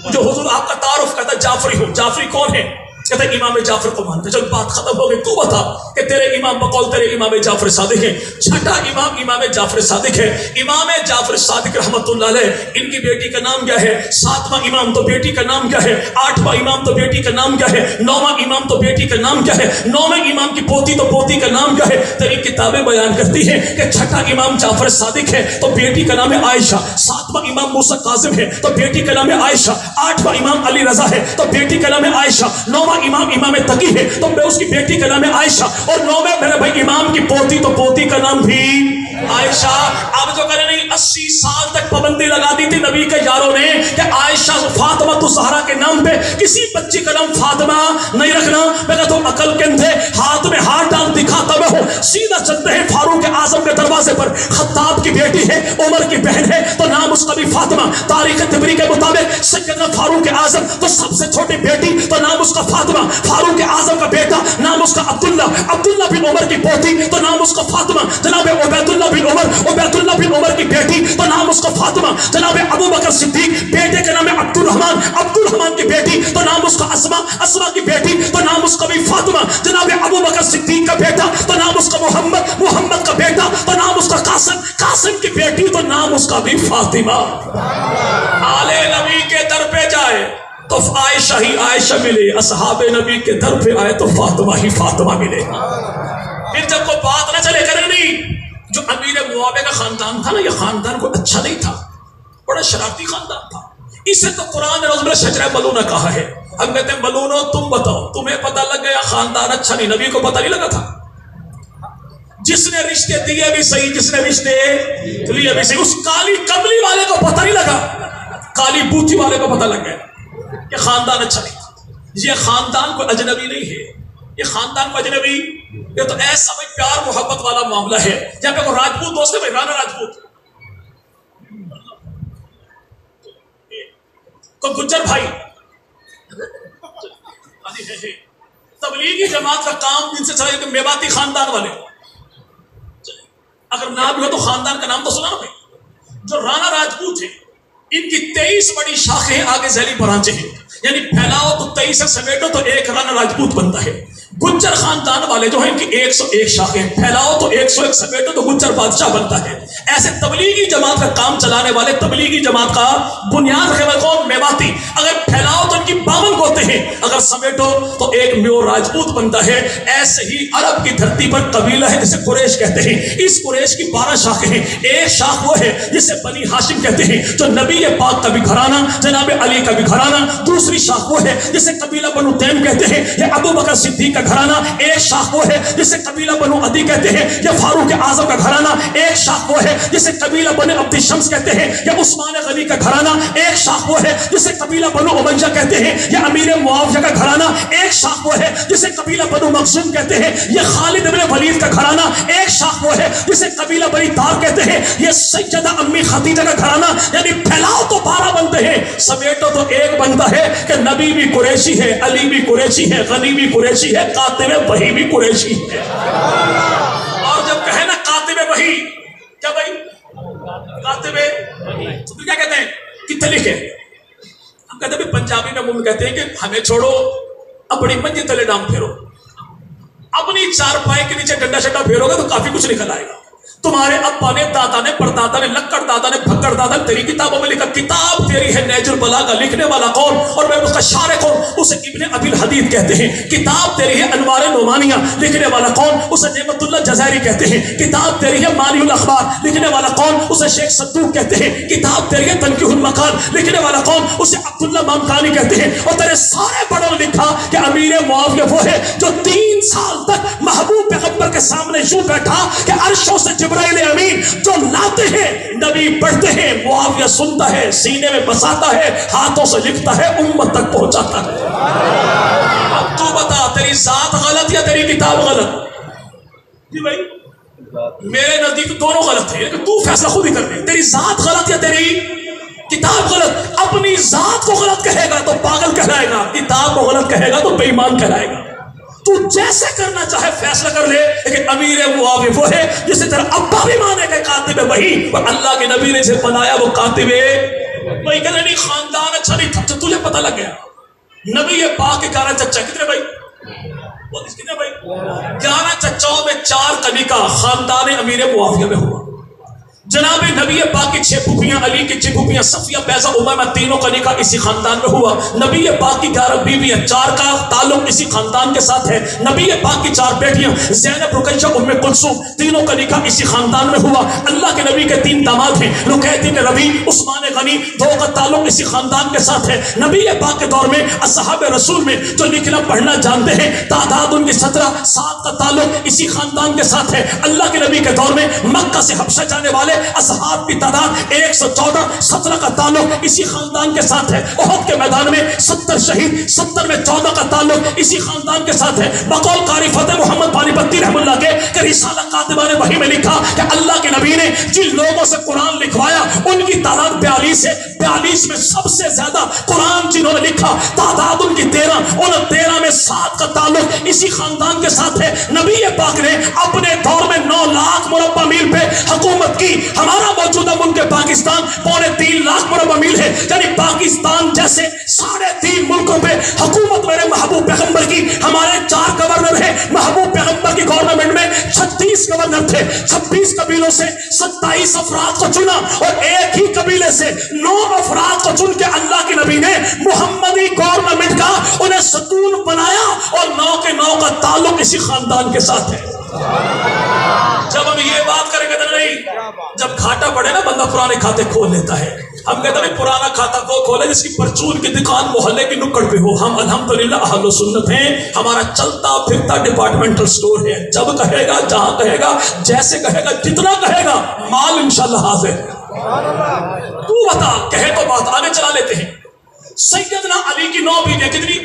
جو حضور آپ کا تعارف کہتا ہے جعفری ہو. جعفری کون ہے؟ کہتا ہے امام جعفر کو مانتے. جب بات ختم ہو گئی تو بتا کہ تیرے امام بقول تیرے امام جعفر صادق ہیں. چھٹا امام امام جعفر صادق ہے. امام جعفر صادق رحمت اللہ علیہ ان کی بیٹی کا نام کیا ہے؟ 7واں امام تو بیٹی کا نام کیا ہے؟ 8واں امام تو بیٹی کا نام کیا ہے؟ 9واں امام تو بیٹی کا نام کیا ہے؟ 9ویں امام کی پوتی تو پوتی کا نام کیا ہے؟ تیری کتابیں بیان کرتی ہیں کہ چھٹا امام جعفر صادق ہے تو بیٹی کا نام ہے عائشہ. 7واں امام موسیٰ کاظم ہے تو بیٹی کا نام ہے عائشہ. 8واں امام علی رضا ہے تو بیٹی کا نام ہے عائشہ. 9واں امام تقی ہے تو میں اس کی بیٹی کا نام ہے عائشہ. اور 9ویں میرے بھائی امام کی پوتی تو پوتی کا نام بھی عائشہ. اب جو کرے نہیں 80 سال تک پابندی لگا دی تھی نبی کے یاروں نے کہ عائشہ فاطمہ الزہرا کے نام پہ کسی بچی کا نام فاطمہ نہیں رکھنا. میں کہتا ہوں عقل کے اندھے ہاتھ میں ہاتھ ڈال دکھاتا میں ہوں. سیدھا چلتے ہیں فاروق اعظم کے دروازے پر. خطاب کی بیٹی ہے، عمر کی بہن ہے تو نام اس کا بھی فاطمہ. تاریخ طبری کے مطابق سیدنا فاروق اعظم تو سب سے چھوٹی بیٹی تو نام اس کا فاطمہ. فاروق اعظم کا بیٹا نام اس کا عبداللہ. عبداللہ بن عمر کی پوتی تو نام اس کا فاطمہ. جناب عبید اللہ بن عمر، عبید اللہ بن عمر کی بیٹی تو نام اس کا فاطمہ. جناب ابو بکر صدیق بیٹے کا نام ہے عبد الرحمن. عبد الرحمن کی بیٹی تو نام اس کا اسما. اسما کی بیٹی تو نام اس کا بھی فاطمہ. جناب ابو بکر صدیق کا بیٹا تو نام اس کا محمد. محمد کا بیٹا تو نام اس کا قاسم. قاسم کی بیٹی تو نام اس کا بھی فاطمہ. آل نبی کے در پہ جائے تو عائشہ ہی عائشہ ملے. اصحاب نبی کے در پہ آئے تو فاطمہ ہی فاطمہ ملے. پھر جب کوئی بات نہ چلے کرے نہیں، جو امیر معاویہ کا خاندان تھا نا، یہ خاندان کوئی اچھا نہیں تھا، بڑا شرارتی خاندان تھا. اسے تو قرآن نے رسول شجرہ ملونہ کہا ہے. ہم کہتے ہیں ملونو تم بتاؤ، تمہیں پتہ لگ گیا خاندان اچھا نہیں، نبی کو پتہ نہیں لگا تھا. جس نے رشتے دیے بھی صحیح، جس نے رشتے لیے بھی صحیح، اس کالی کملی والے کو پتہ نہیں لگا، کالی بوتھی والے کو پتہ لگ گیا کہ خاندان اچھا نہیں تھا. یہ خاندان کوئی اجنبی نہیں ہے، یہ خاندان کو اجنبی، یہ تو ایسا بھائی پیار محبت والا معاملہ ہے. جہاں پہ کوئی راجپوت دوست ہے بھائی، رانا راجپوت، کوئی گجر بھائی، تبلیغی جماعت کا کام جن سے چلا کہ میواتی خاندان والے، اگر نام ہو تو خاندان کا نام تو سنا نا بھائی. جو رانا راجپوت ہیں، ان کی 23 بڑی شاخیں آگے ذیلی برانچیں ہیں، یعنی پھیلاؤ تو 23 سے سمیٹو تو ایک رانا راجپوت بنتا ہے. گجر خاندان والے جو ہیں ان کی 101 شاخیں، پھیلاؤ تو 101 سمیٹو تو گجر بادشاہ بنتا ہے. ایسے تبلیغی جماعت کا کام چلانے والے، تبلیغی جماعت کا بنیاد رکھنے والے کون؟ میواتی. اگر پھیلاؤ تو ان کی 52 ہوتے ہیں، اگر سمیٹو تو ایک میو راجپوت بنتا ہے. ایسے ہی عرب کی دھرتی پر قبیلہ ہے جسے قریش کہتے ہیں. اس قریش کی 12 شاخیں ہیں. ایک شاخ وہ ہے جسے بنی ہاشم کہتے ہیں، جو نبی پاک کا بھی گھرانہ، جناب علی کا بھی گھرانہ. دوسری شاخ وہ ہے جسے قبیلہ بنو تیم کہتے ہیں، یہ ابو بکر صدیق کا گھرانہ. ایک شاخ وہ ہے جسے قبیلہ بنو عدی کہتے ہیں، یہ فاروق اعظم کا گھرانہ. ایک شاخ وہ ہے جسے قبیلہ بنو عبد الشمس کہتے ہیں، یہ عثمان غنی کا گھرانہ. ایک شاخ وہ ہے جسے قبیلہ بنو امیہ کہتے ہیں، یہ امیر معاویہ کا گھرانہ. ایک شاخ وہ ہے جسے قبیلہ بنو مخزوم کہتے ہیں، یہ خالد بن ولید کا گھرانہ. ایک شاخ وہ ہے جسے قبیلہ بنی تار کہتے ہیں، یہ سیدہ امی خدیجہ کا گھرانہ. یعنی پھیلاؤ تو 12 بنتے ہیں، سمیٹو تو ایک بنتا ہے کہ نبی بھی قریشی ہے، علی بھی قریشی ہے، غنی بھی قریشی ہے، کاتب وحی بھی قریشی ہے. اور جب کہے نا کاتب وحی، کیا بھائی کاتب تو کیا کہتے ہیں؟ کتنے لکھے؟ ہم کہتے ہیں پنجابی میں مم کہتے ہیں کہ ہمیں چھوڑو، اپنی منجی تلے نام پھیرو. اپنی چار پائے کے نیچے ڈنڈا شڈا پھیرو گے تو کافی کچھ نکل آئے گا. تمہارے ابا نے، دادا نے، پردادا نے، لکڑ دادا نے، پھکڑ دادا نے تیری کتابوں میں لکھا. کتاب تیری ہے نیج البلاغہ، لکھنے والا کون اور میں اس کا شارح کون؟ اسے ابن ابی الحدید کہتے ہیں. کتاب تیری ہے انوار نعمانیہ، لکھنے والا کون؟ اسے نعمت اللہ جزائری کہتے ہیں. کتاب تیری ہے مانی الاخبار، لکھنے والا کون؟ اسے شیخ صدوق کہتے ہیں. کتاب تیری ہے تنقیح المقال، لکھنے والا کون؟ اسے عبداللہ مامکانی کہتے ہیں. اور تیرے سارے بڑوں نے لکھا کہ امیر معاویہ وہ ہے جو 3 سال تک محبوب پیغمبر کے سامنے یوں بیٹھا کہ عرشوں سے جبرائیل امین جو لاتے ہیں، نبی پڑھتے ہیں، معاویہ سنتا ہے، سینے میں بساتا ہے، ہاتھوں سے لکھتا ہے، امت تک پہنچاتا ہے. اب تو بتا، تیری ذات غلط یا تیری کتاب غلط؟ جی بھائی میرے نزدیک دونوں غلط ہیں، لیکن تو فیصلہ خود ہی کر دے. تیری ذات غلط یا تیری کتاب غلط؟ اپنی ذات کو غلط کہے گا تو پاگل کہلائے گا، کتاب کو غلط کہے گا تو بے ایمان کہلائے گا. تو جیسے کرنا چاہے فیصلہ کر لے، لیکن امیر معاویہ وہ ہے جسے تیرا ابا بھی مانے گا کاتب وحی، اور اللہ کے نبی نے اسے بنایا وہ کاتب وحی. کہتے نہیں خاندان اچھا نہیں تھا. تو تجھے پتہ لگ گیا نبی پاک کے 11 چچا کتنے بھائی؟ کتنے بھائی؟ 11 چچاؤں میں 4 کا نکاح خاندان امیر معاویہ میں ہوا. جناب نبی پاک کی 6 پھوپھیاں، علی کی 6 پھوپھیاں، صفیہ، بیضہ، امیمہ، تینوں کا نکاح اسی خاندان میں ہوا. نبی پاک کی 11 بیویاں، 4 کا تعلق اسی خاندان کے ساتھ ہے. نبی پاک کی 4 بیٹیاں، زینب، رقیہ، ام کلثوم، تینوں کا نکاح اسی خاندان میں ہوا. اللہ کے نبی کے 3 داماد ہیں، رقیہ بن ربیع، عثمان غنی، 2 کا تعلق اسی خاندان کے ساتھ ہے. نبی پاک کے دور میں اصحاب رسول میں جو لکھنا پڑھنا جانتے ہیں تعداد ان کی 17، 7 کا تعلق اسی خاندان کے ساتھ ہے. اللہ کے نبی کے دور میں مکہ سے حبشہ جانے والے اصحاب کی تعداد 114، 17 کا تعلق اسی خاندان کے ساتھ ہے. احد کے میدان میں 70 شہید، 70 میں 14 کا تعلق اسی خاندان کے ساتھ ہے. بقول قاری فتح محمد پانی پتی رحم اللہ کے کہ رسالہ کاتبان وحی میں لکھا کہ اللہ کے نبی نے جن لوگوں سے قرآن لکھوایا ان کی تعداد 42 ہے. 42 میں سب سے زیادہ قرآن جنہوں نے لکھا تعداد ان کی 13، ان 13 میں 7 کا تعلق اسی خاندان کے ساتھ ہے. نبی پاک نے اپنے دور میں 9 لاکھ مربع میل پہ حکومت کی. ہمارا موجودہ ملک پاکستان 3.25 لاکھ مربع میل ہے، یعنی پاکستان جیسے 3.5 ملکوں پہ حکومت میرے محبوب پیغمبر کی. ہمارے 4 گورنر ہیں، محبوب پیغمبر کی گورنمنٹ میں 36 گورنر تھے. 26 قبیلوں سے 27 افراد کو چنا اور ایک ہی قبیلے سے 9 افراد کو چن کے اللہ کے نبی نے محمدی گورنمنٹ کا انہیں ستون بنایا اور 9 کے 9 کا تعلق اسی خاندان کے ساتھ ہے. جب ہم یہ بات کریں گے تو نہیں، جب کھاٹا پڑے نا بندہ پرانے کھاتے کھول لیتا ہے. ہم کہتے ہیں پرانا کھاتا وہ کھولے جس کی پرچون کی دکان محلے کی نکڑ پہ ہو. ہم الحمدللہ اہل سنت ہیں، ہمارا چلتا پھرتا ڈپارٹمنٹل سٹور ہے. جب کہے گا، جہاں کہے گا، جیسے کہے گا، جتنا کہے گا، مال انشاءاللہ حاضر. تو بتا، کہے تو بات آگے چلا لیتے ہیں. سیدنا علی کی 9 بیوی کتنی؟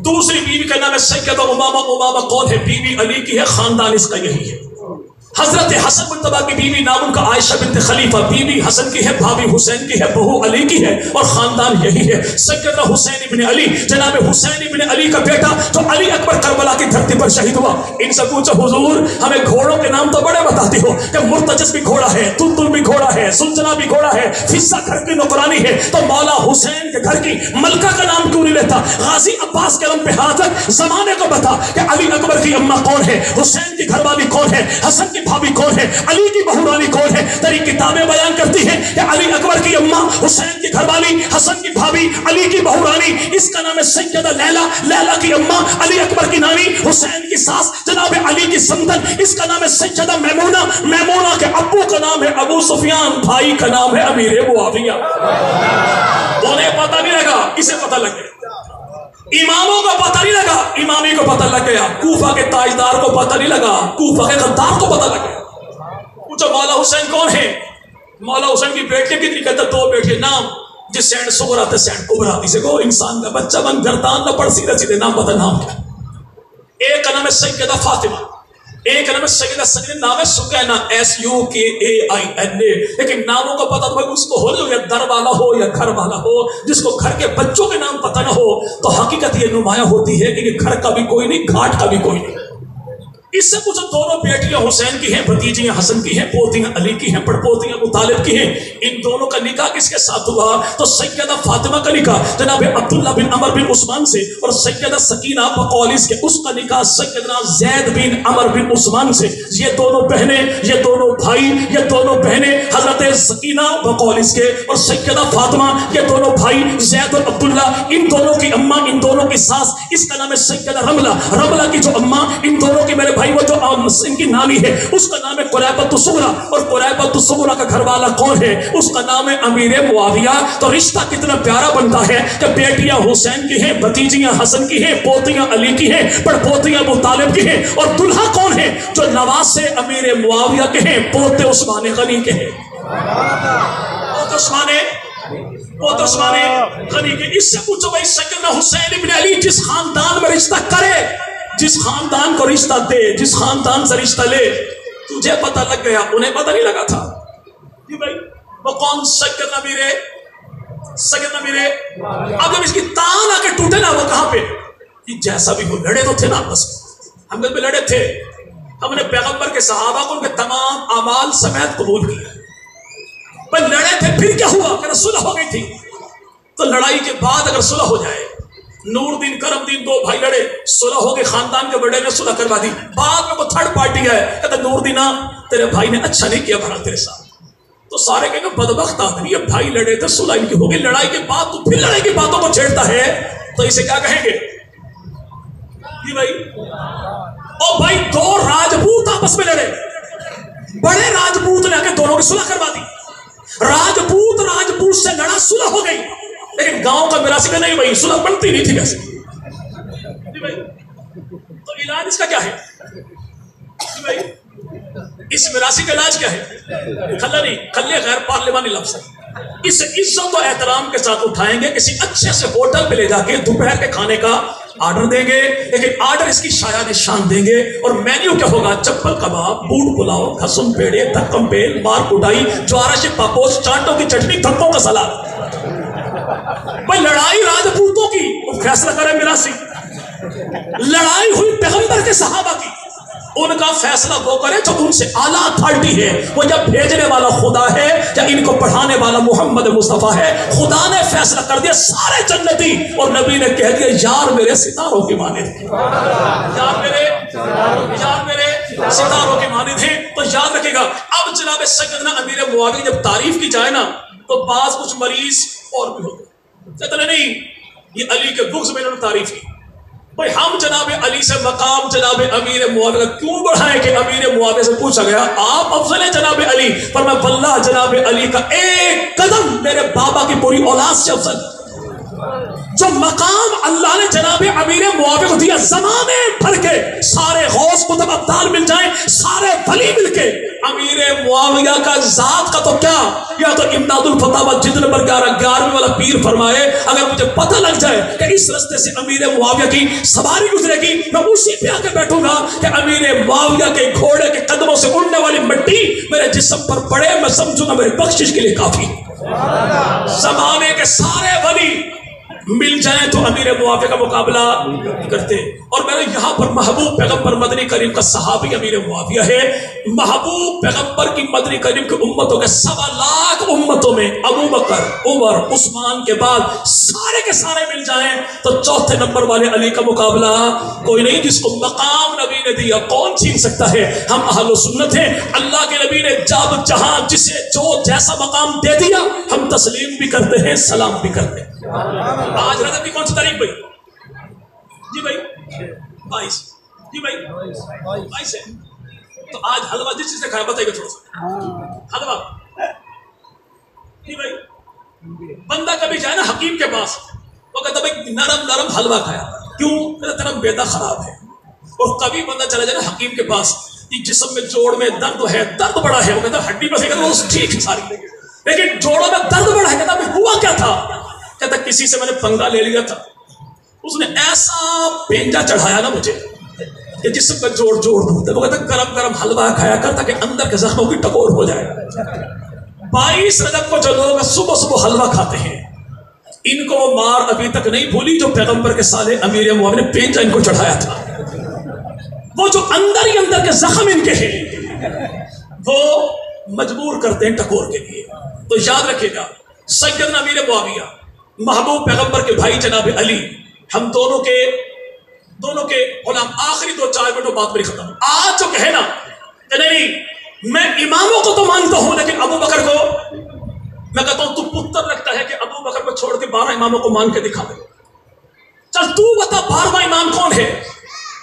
دوسری بیوی کا نام ہے سیدہ امامہ. امامہ کون ہے؟ بیوی علی کی ہے، خاندان اس کا یہی ہے. حضرت حسن مرتبہ کی بیوی نام ان کا عائشہ بنت خلیفہ، بیوی حسن کی ہے، بھابی حسین کی ہے، بہو علی کی ہے، اور خاندان یہی ہے. سیدنا حسین ابن علی، جناب حسین ابن علی کا بیٹا جو علی اکبر کربلا کی دھرتی پر شہید ہوا. ان سے پوچھو حضور ہمیں گھوڑوں کے نام تو بڑے بتاتے ہو کہ مرتجس بھی گھوڑا ہے، تلتل بھی گھوڑا ہے، سلجنا بھی گھوڑا ہے، فضہ گھر کی نوکرانی ہے، تو مولا حسین کے گھر کی ملکہ کا نام کیوں نہیں لیتا؟ غازی عباس کے علم پہ ہاتھ رکھ، زمانے کو بتا کہ علی اکبر کی اماں کون ہے، حسین کی گھر والی کون ہے، حسن کی بھابی کون ہے، علی کی بہو رانی کون ہے. تیری کتابیں بیان کرتی ہیں کہ علی اکبر کی اماں، حسین کی گھر والی، حسن کی بھابی، علی کی بہو رانی، اس کا نام ہے سیدہ لیلا. لیلا کی اماں علی اکبر کی نانی، حسین کی ساس جناب علی کی سمندن، اس کا نام ہے سیدہ میمونہ. میمونہ کے ابو کا نام ہے ابو سفیان، بھائی کا نام ہے امیر معاویہ. انہیں پتہ نہیں لگا، اسے پتہ لگ گیا. اماموں کو پتہ نہیں لگا، امامی کو پتہ لگ گیا. کوفہ کے تاجدار کو پتہ نہیں لگا، کوفہ کے غدار کو پتہ لگ گیا. پوچھو مولا حسین کون ہے؟ مولا حسین کی بیٹی کتنی؟ کہتا 2 بیٹے. نام جس سینڈ سغرا تے سینڈ کبرا، اسے کو انسان کا بچہ بن گردان نہ پڑ سیدھے سیدھے نام پتہ. نام کیا؟ ایک کا نام ہے سیدہ فاطمہ، ایک کا نام ہے سیدہ سکینہ. نام ہے سکینہ، SUKAINA. لیکن ناموں کا پتہ تو اس کو ہو جو یا در والا ہو یا گھر والا ہو. جس کو گھر کے بچوں کے نام پتہ نہ ہو تو حقیقت یہ نمایاں ہوتی ہے کہ یہ گھر کا بھی کوئی نہیں، گھاٹ کا بھی کوئی نہیں. اس سے کچھ دونوں بیٹیاں حسین کی ہیں، بھتیجیاں حسن کی ہیں، پوتیاں علی کی ہیں، پڑپوتیاں ابو طالب کی ہیں. ان دونوں کا نکاح کس کے ساتھ ہوا؟ تو سیدہ فاطمہ کا نکاح جناب عبداللہ بن عمر بن عثمان سے، اور سیدہ سکینہ بقولیس کے اس کا نکاح سیدنا زید بن عمر بن عثمان سے. یہ دونوں بہنیں، یہ دونوں بھائی، یہ دونوں بہنیں حضرت سکینہ بقولیس کے اور سیدہ فاطمہ، یہ دونوں بھائی زید اور عبداللہ. ان دونوں کی اماں، ان دونوں کی ساس، اس کا نام ہے سیدہ رملہ. رملہ کی جو اماں، ان دونوں کی میرے بھائی وہ جو ان کی نانی ہے اس کا نام ہے قریبۃ الصغریٰ. اور قریبۃ الصغریٰ کا گھر والا کون ہے؟ اس کا نام ہے امیر معاویہ. تو رشتہ کتنا پیارا بنتا ہے کہ بیٹیاں حسین کی ہیں، بھتیجیاں حسن کی ہیں، پوتیاں علی کی ہیں، پڑپوتیاں ابو طالب کی ہیں. اور دلہا کون ہے؟ جو نواسے امیر معاویہ کے ہیں، پوتے عثمان غنی کے ہیں. پوتے عثمان غنی کے. اس سے پوچھو بھائی سیدنا حسین ابن علی جس خاندان میں رشتہ کرے، جس خاندان کو رشتہ دے، جس خاندان سے رشتہ لے، تجھے پتہ لگ گیا، انہیں پتہ نہیں لگا تھا. جی بھائی وہ کون؟ سیدنا میرے. اب جب اس کی تان آ کے ٹوٹے نا، وہ کہاں پہ؟ یہ جیسا بھی ہو، لڑے تو تھے نا بس. ہم گھر پہ لڑے تھے. ہم نے پیغمبر کے صحابہ کو ان کے تمام اعمال سمیت قبول کیا. پر لڑے تھے، پھر کیا ہوا کہ صلح ہو گئی تھی. تو لڑائی کے بعد اگر صلح ہو جائے، نور دین کرم دین 2 بھائی لڑے، صلح ہو گئی، خاندان کے بڑے نے صلح کروا دی. بعد میں وہ تھرڈ پارٹی ہے، کہتا نور دینا تیرے بھائی نے اچھا نہیں کیا بھرا تیرے ساتھ. تو سارے کہیں گے بدبخت آدمی، یہ بھائی لڑے تھے، صلح ان کی ہو گئی، لڑائی کے بعد تو پھر لڑائی کی باتوں کو چھیڑتا ہے، تو اسے کیا کہیں گے؟ جی بھائی او بھائی 2 راجپوت آپس میں لڑے، بڑے راجپوت نے آ کے دونوں کی صلح کروا دی. راجپوت سے لڑا، صلح ہو گئی. لیکن گاؤں کا میراثی کا نہیں بھائی، صلح بنتی نہیں تھی ویسے. تو علاج اس کا کیا ہے؟ اس میراثی کا علاج کیا ہے؟ کھلا نہیں، کھلے غیر پارلیمانی لفظ ہے. اس عزت و احترام کے ساتھ اٹھائیں گے، کسی اچھے سے ہوٹل پہ لے جا کے دوپہر کے کھانے کا آرڈر دیں گے. لیکن آرڈر اس کی شایان شان دیں گے. اور مینیو کیا ہوگا؟ چپل کباب، بوٹ پلاؤ، کھسم پیڑے، دھکم بیل، مار کٹائی، جوارش پاپوش، چانٹوں کی چٹنی، تھپوں کا سلاد. بھائی لڑائی راجپوتوں کی، وہ فیصلہ کرے میراثی. لڑائی ہوئی پیغمبر کے صحابہ کی، ان کا فیصلہ وہ کرے جو ان سے اعلیٰ اتھارٹی ہے. وہ جب بھیجنے والا خدا ہے یا ان کو پڑھانے والا محمد مصطفیٰ ہے. خدا نے فیصلہ کر دیا سارے جنتی، اور نبی نے کہہ دیا یار میرے ستاروں کی مانند، یار میرے ستاروں کی مانند ہیں. تو یاد رکھے گا. اب جناب سیدنا امیر معاویہ جب تعریف کی جائے نا، تو بعض کچھ مریض اور بھی ہوتے کہتے نہیں یہ علی کے بغض میں انہوں نے تعریف کی. بھئی ہم جناب علی سے مقام جناب امیر معاویہ کیوں بڑھائیں کہ امیر معاویہ سے پوچھا گیا آپ افضل ہیں جناب علی، پر میں واللہ جناب علی کا ایک قدم میرے بابا کی پوری اولاد سے افضل. جو مقام اللہ نے جناب امیر معاویہ کو دیا، زمانے بھر کے سارے غوث قطب ابدال مل جائیں، سارے ولی مل کے امیر معاویہ کا ذات کا تو کیا، یا تو امداد الفتاوی جلد نمبر 11 والا پیر فرمائے اگر مجھے پتہ لگ جائے کہ اس رستے سے امیر معاویہ کی سواری گزرے گی، میں اسی پہ آ کے بیٹھوں گا کہ امیر معاویہ کے گھوڑے کے قدموں سے اڑنے والی مٹی میرے جسم پر پڑے، میں سمجھوں گا میری بخشش کے لیے کافی. زمانے کے سارے ولی مل جائیں تو امیر معاویہ کا مقابلہ کرتے. اور میرے یہاں پر محبوب پیغمبر مدنی کریم کا صحابی امیر معاویہ ہے. محبوب پیغمبر کی مدنی کریم کی امتوں کے 1.25 لاکھ امتوں میں ابو بکر، عمر، عثمان کے بعد سارے کے سارے مل جائیں تو 4تھے نمبر والے علی کا مقابلہ کوئی نہیں. جس کو مقام نبی نے دیا کون چھین سکتا ہے؟ ہم اہل سنت ہیں. اللہ کے نبی نے جب جہاں جسے جو جیسا مقام دے دیا ہم تسلیم بھی کرتے ہیں، سلام بھی کرتے ہیں. آج رجب کی کون سی تاریخ بھائی؟ جی بھائی 22. جی بھائی 22 ہے. تو آج حلوہ جس چیز سے کھایا بتائیے گا تھوڑا سا حلوہ. جی بھائی بندہ کبھی جائے نا حکیم کے پاس، وہ کہتا بھائی نرم نرم حلوہ کھایا، کیوں؟ میرا تیرا بیٹا خراب ہے. اور کبھی بندہ چلا جائے نا حکیم کے پاس، جسم میں جوڑ میں درد ہے، درد بڑا ہے، وہ کہتا ہڈی بس وہ ٹھیک ہے ساری، لیکن جوڑوں میں درد بڑا ہے. کہتا بھائی ہوا کیا تھا؟ کہتا کسی سے میں نے پنگا لے لیا تھا، اس نے ایسا پینجا چڑھایا نا مجھے کہ جسم کا جوڑ ڈوبتا. وہ کہتا گرم گرم حلوہ کھایا کر تاکہ اندر کے زخموں کی ٹکور ہو جائے. 22 رجب کو جو لوگ صبح صبح حلوہ کھاتے ہیں، ان کو وہ مار ابھی تک نہیں بھولی جو پیغمبر کے سالے امیر معاویہ نے پینجا ان کو چڑھایا تھا. وہ جو اندر ہی اندر کے زخم ان کے ہیں وہ مجبور کرتے ہیں ٹکور کے لیے. تو یاد رکھے گا سیدنا امیر معاویہ، محبوب پیغمبر کے بھائی جناب علی، ہم دونوں کے غلام. آخری 2-4 منٹ بات میری ختم. آج جو کہے نا کہ نہیں میں اماموں کو تو مانتا ہوں لیکن ابو بکر کو میں کہتا ہوں تو پتر لگتا ہے کہ ابو بکر کو چھوڑ کے 12 اماموں کو مان کے دکھا دے. چل تو بتا 12واں امام کون ہے؟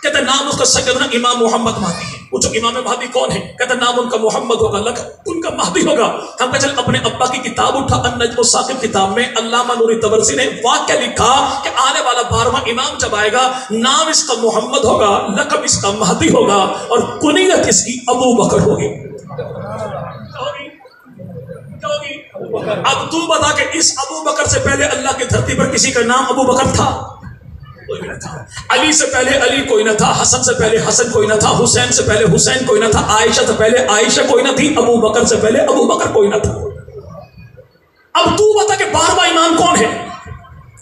کہتے نام اس کا سیدنا امام محمد مہدی ہے. وہ جو امام مہدی کون ہے؟ کہتے نام ان کا محمد ہوگا، ان کا مہدی ہوگا. ہم کہتے چل اپنے ابا کی کتاب اٹھا، النجم الثاقب کتاب میں علامہ نوری طبرسی نے واقعہ لکھا کہ آنے والا 12واں امام جب آئے گا نام اس کا محمد ہوگا، لقب اس کا مہدی ہوگا، اور کنیت اس کی ابو بکر ہوگی. اب تو بتا کہ اس ابو بکر سے پہلے اللہ کی دھرتی پر کسی کا نام ابو بکر تھا؟ کوئی نہ تھا. علی سے پہلے علی کوئی نہ تھا، حسن سے پہلے حسن کوئی نہ تھا، حسین سے پہلے حسین کوئی نہ تھا، عائشہ سے پہلے عائشہ کوئی نہ تھی، ابو بکر سے پہلے ابو بکر کوئی نہ تھا. اب تو بتا کہ 12واں امام کون ہے؟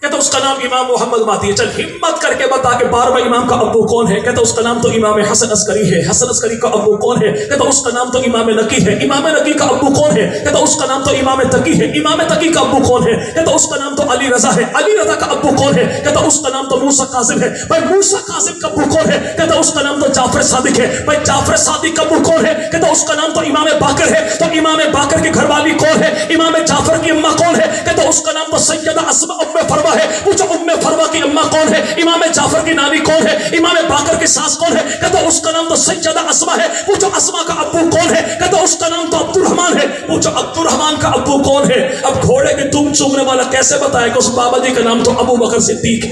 کہتا اس کا نام امام محمد مہدی ہے. چل ہمت کر کے بتا کہ 12واں امام کا ابو کون ہے؟ کہتا اس کا نام تو امام حسن عسکری ہے. حسن عسکری کا ابو کون ہے؟ کہتا اس کا نام تو امام نقی ہے. امام نقی کا ابو کون ہے؟ کہتا اس کا نام تو امام تقی ہے. امام تقی کا ابو کون ہے؟ کہتا اس کا نام تو علی رضا ہے. علی رضا کا ابو کون ہے؟ کہتا اس کا نام تو موسیٰ کاظم ہے. بھائی موسیٰ کاظم کا ابو کون ہے؟ کہتا اس کا نام تو جعفر صادق ہے. بھائی جعفر صادق کا ابو کون ہے؟ کہتا اس کا نام تو امام باقر ہے. تو امام باقر کی گھر والی کون ہے؟ امام جعفر کی اماں کون ہے؟ کہتا اس کا نام تو سیدہ اسماء ام فروا ہے. پوچھو ام فروا کی اماں کون ہے؟ امام جعفر کی نانی کون ہے؟ امام باقر کی ساس کون ہے؟ کہتا اس کا نام تو سیدہ اسماء ہے. پوچھو اسماء کا ابو کون ہے؟ کہتا اس کا نام تو عبد الرحمن ہے. پوچھو عبد الرحمن کا ابو کون ہے؟ اب گھوڑے کی دم چومنے والا کیسے بتائے کہ اس بابا جی کا نام تو ابو بکر صدیق ہے.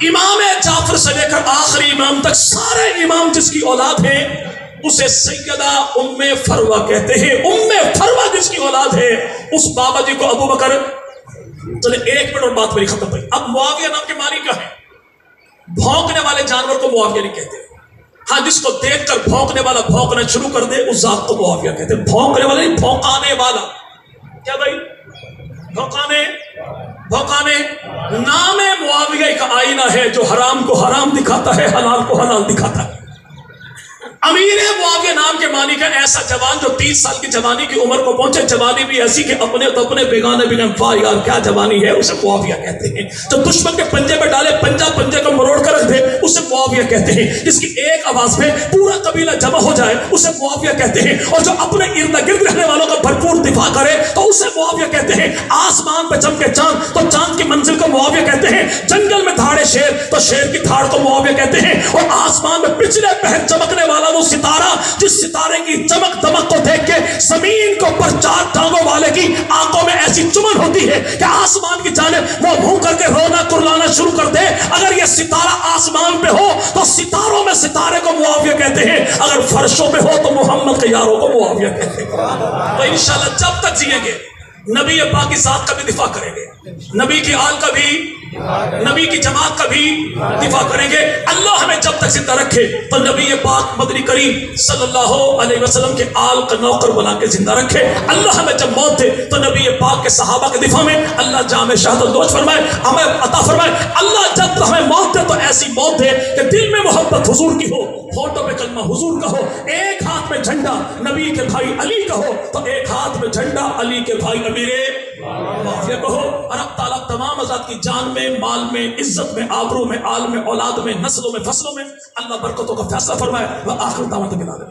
امام جعفر سے لے کر آخری امام تک سارے امام جس کی اولاد ہے اسے سیدہ ام فروا کہتے ہیں. ام فروا جس کی اولاد ہے اس بابا جی کو ابو بکر. چلے 1 منٹ اور بات میری ختم ہوئی. اب معاویہ نام کے معنی کیا ہے؟ بھونکنے والے جانور کو معاویہ نہیں کہتے. ہاں جس کو دیکھ کر بھونکنے والا بھونکنا شروع کر دے اس ذات کو معاویہ کہتے ہیں. بھونکنے والا نہیں، بھونکانے والا. کیا بھائی؟ بھونکانے. نام معاویہ کا آئینہ ہے جو حرام کو حرام دکھاتا ہے، حلال کو حلال دکھاتا ہے. امیر معاویہ نام کے معنی کا ایسا جوان جو 30 سال کی جوانی کی عمر کو پہنچے، جوانی بھی ایسی کہ اپنے تو اپنے بیگانے بھی واہ یار کیا جوانی ہے، اسے معاویہ کہتے ہیں. جو دشمن کے پنجے میں ڈالے پنجے کو مروڑ کر رکھ دے اسے معاویہ کہتے ہیں. جس کی ایک آواز میں پورا قبیلہ جمع ہو جائے اسے معاویہ کہتے ہیں. اور جو اپنے ارد گرد رہنے والوں کا بھرپور دفاع کرے تو اسے معاویہ کہتے ہیں. آسمان پہ چمکے چاند تو چاند کی منزل کو معاویہ کہتے ہیں. جنگل میں دھاڑے شیر تو شیر کی دھاڑ کو معاویہ کہتے ہیں. اور آسمان میں پچھلے پہر چمکنے والا وہ ستارہ جس ستارے کی چمک دمک کو دیکھ کے زمین کے اوپر 4 ٹانگوں والے کی آنکھوں میں ایسی چمن ہوتی ہے کہ آسمان کی جانب وہ منہ کر کے رونا کرلانا شروع کر دے. اگر یہ ستارہ آسمان پہ ہو تو ستاروں میں ستارے کو معاویہ کہتے ہیں, اگر فرشوں پہ ہو تو محمد کے یاروں کو معاویہ کہتے ہیں. تو انشاءاللہ جب تک جئیں گے نبی پاک کی ذات کا بھی دفاع کریں گے, نبی کی آل کا بھی, نبی کی جماعت کا بھی دفاع کریں گے. اللہ ہمیں جب تک زندہ رکھے تو نبی پاک مدنی کریم صلی اللہ علیہ وسلم کے آل کا نوکر بنا کے زندہ رکھے. اللہ ہمیں جب موت دے تو نبی پاک کے صحابہ کے دفاع میں اللہ جام شہادت نوش فرمائے, ہمیں عطا فرمائے. اللہ جب ہمیں موت دے تو ایسی موت دے کہ دل میں محبت حضور کی ہو, ہونٹوں پہ کلمہ حضور کا ہو, ایک ہاتھ میں جھنڈا نبی کے بھائی علی کا ہو تو ایک ہاتھ میں جھنڈا علی کے بھائی امیر معاویہ کو ہو. اور اب تعالیٰ تمام آزاد کی جان میں, مال میں, عزت میں, آبرو میں, آل میں, اولاد میں, نسلوں میں, فصلوں میں اللہ برکتوں کا فیصلہ فرمائے. وآخر دعوانا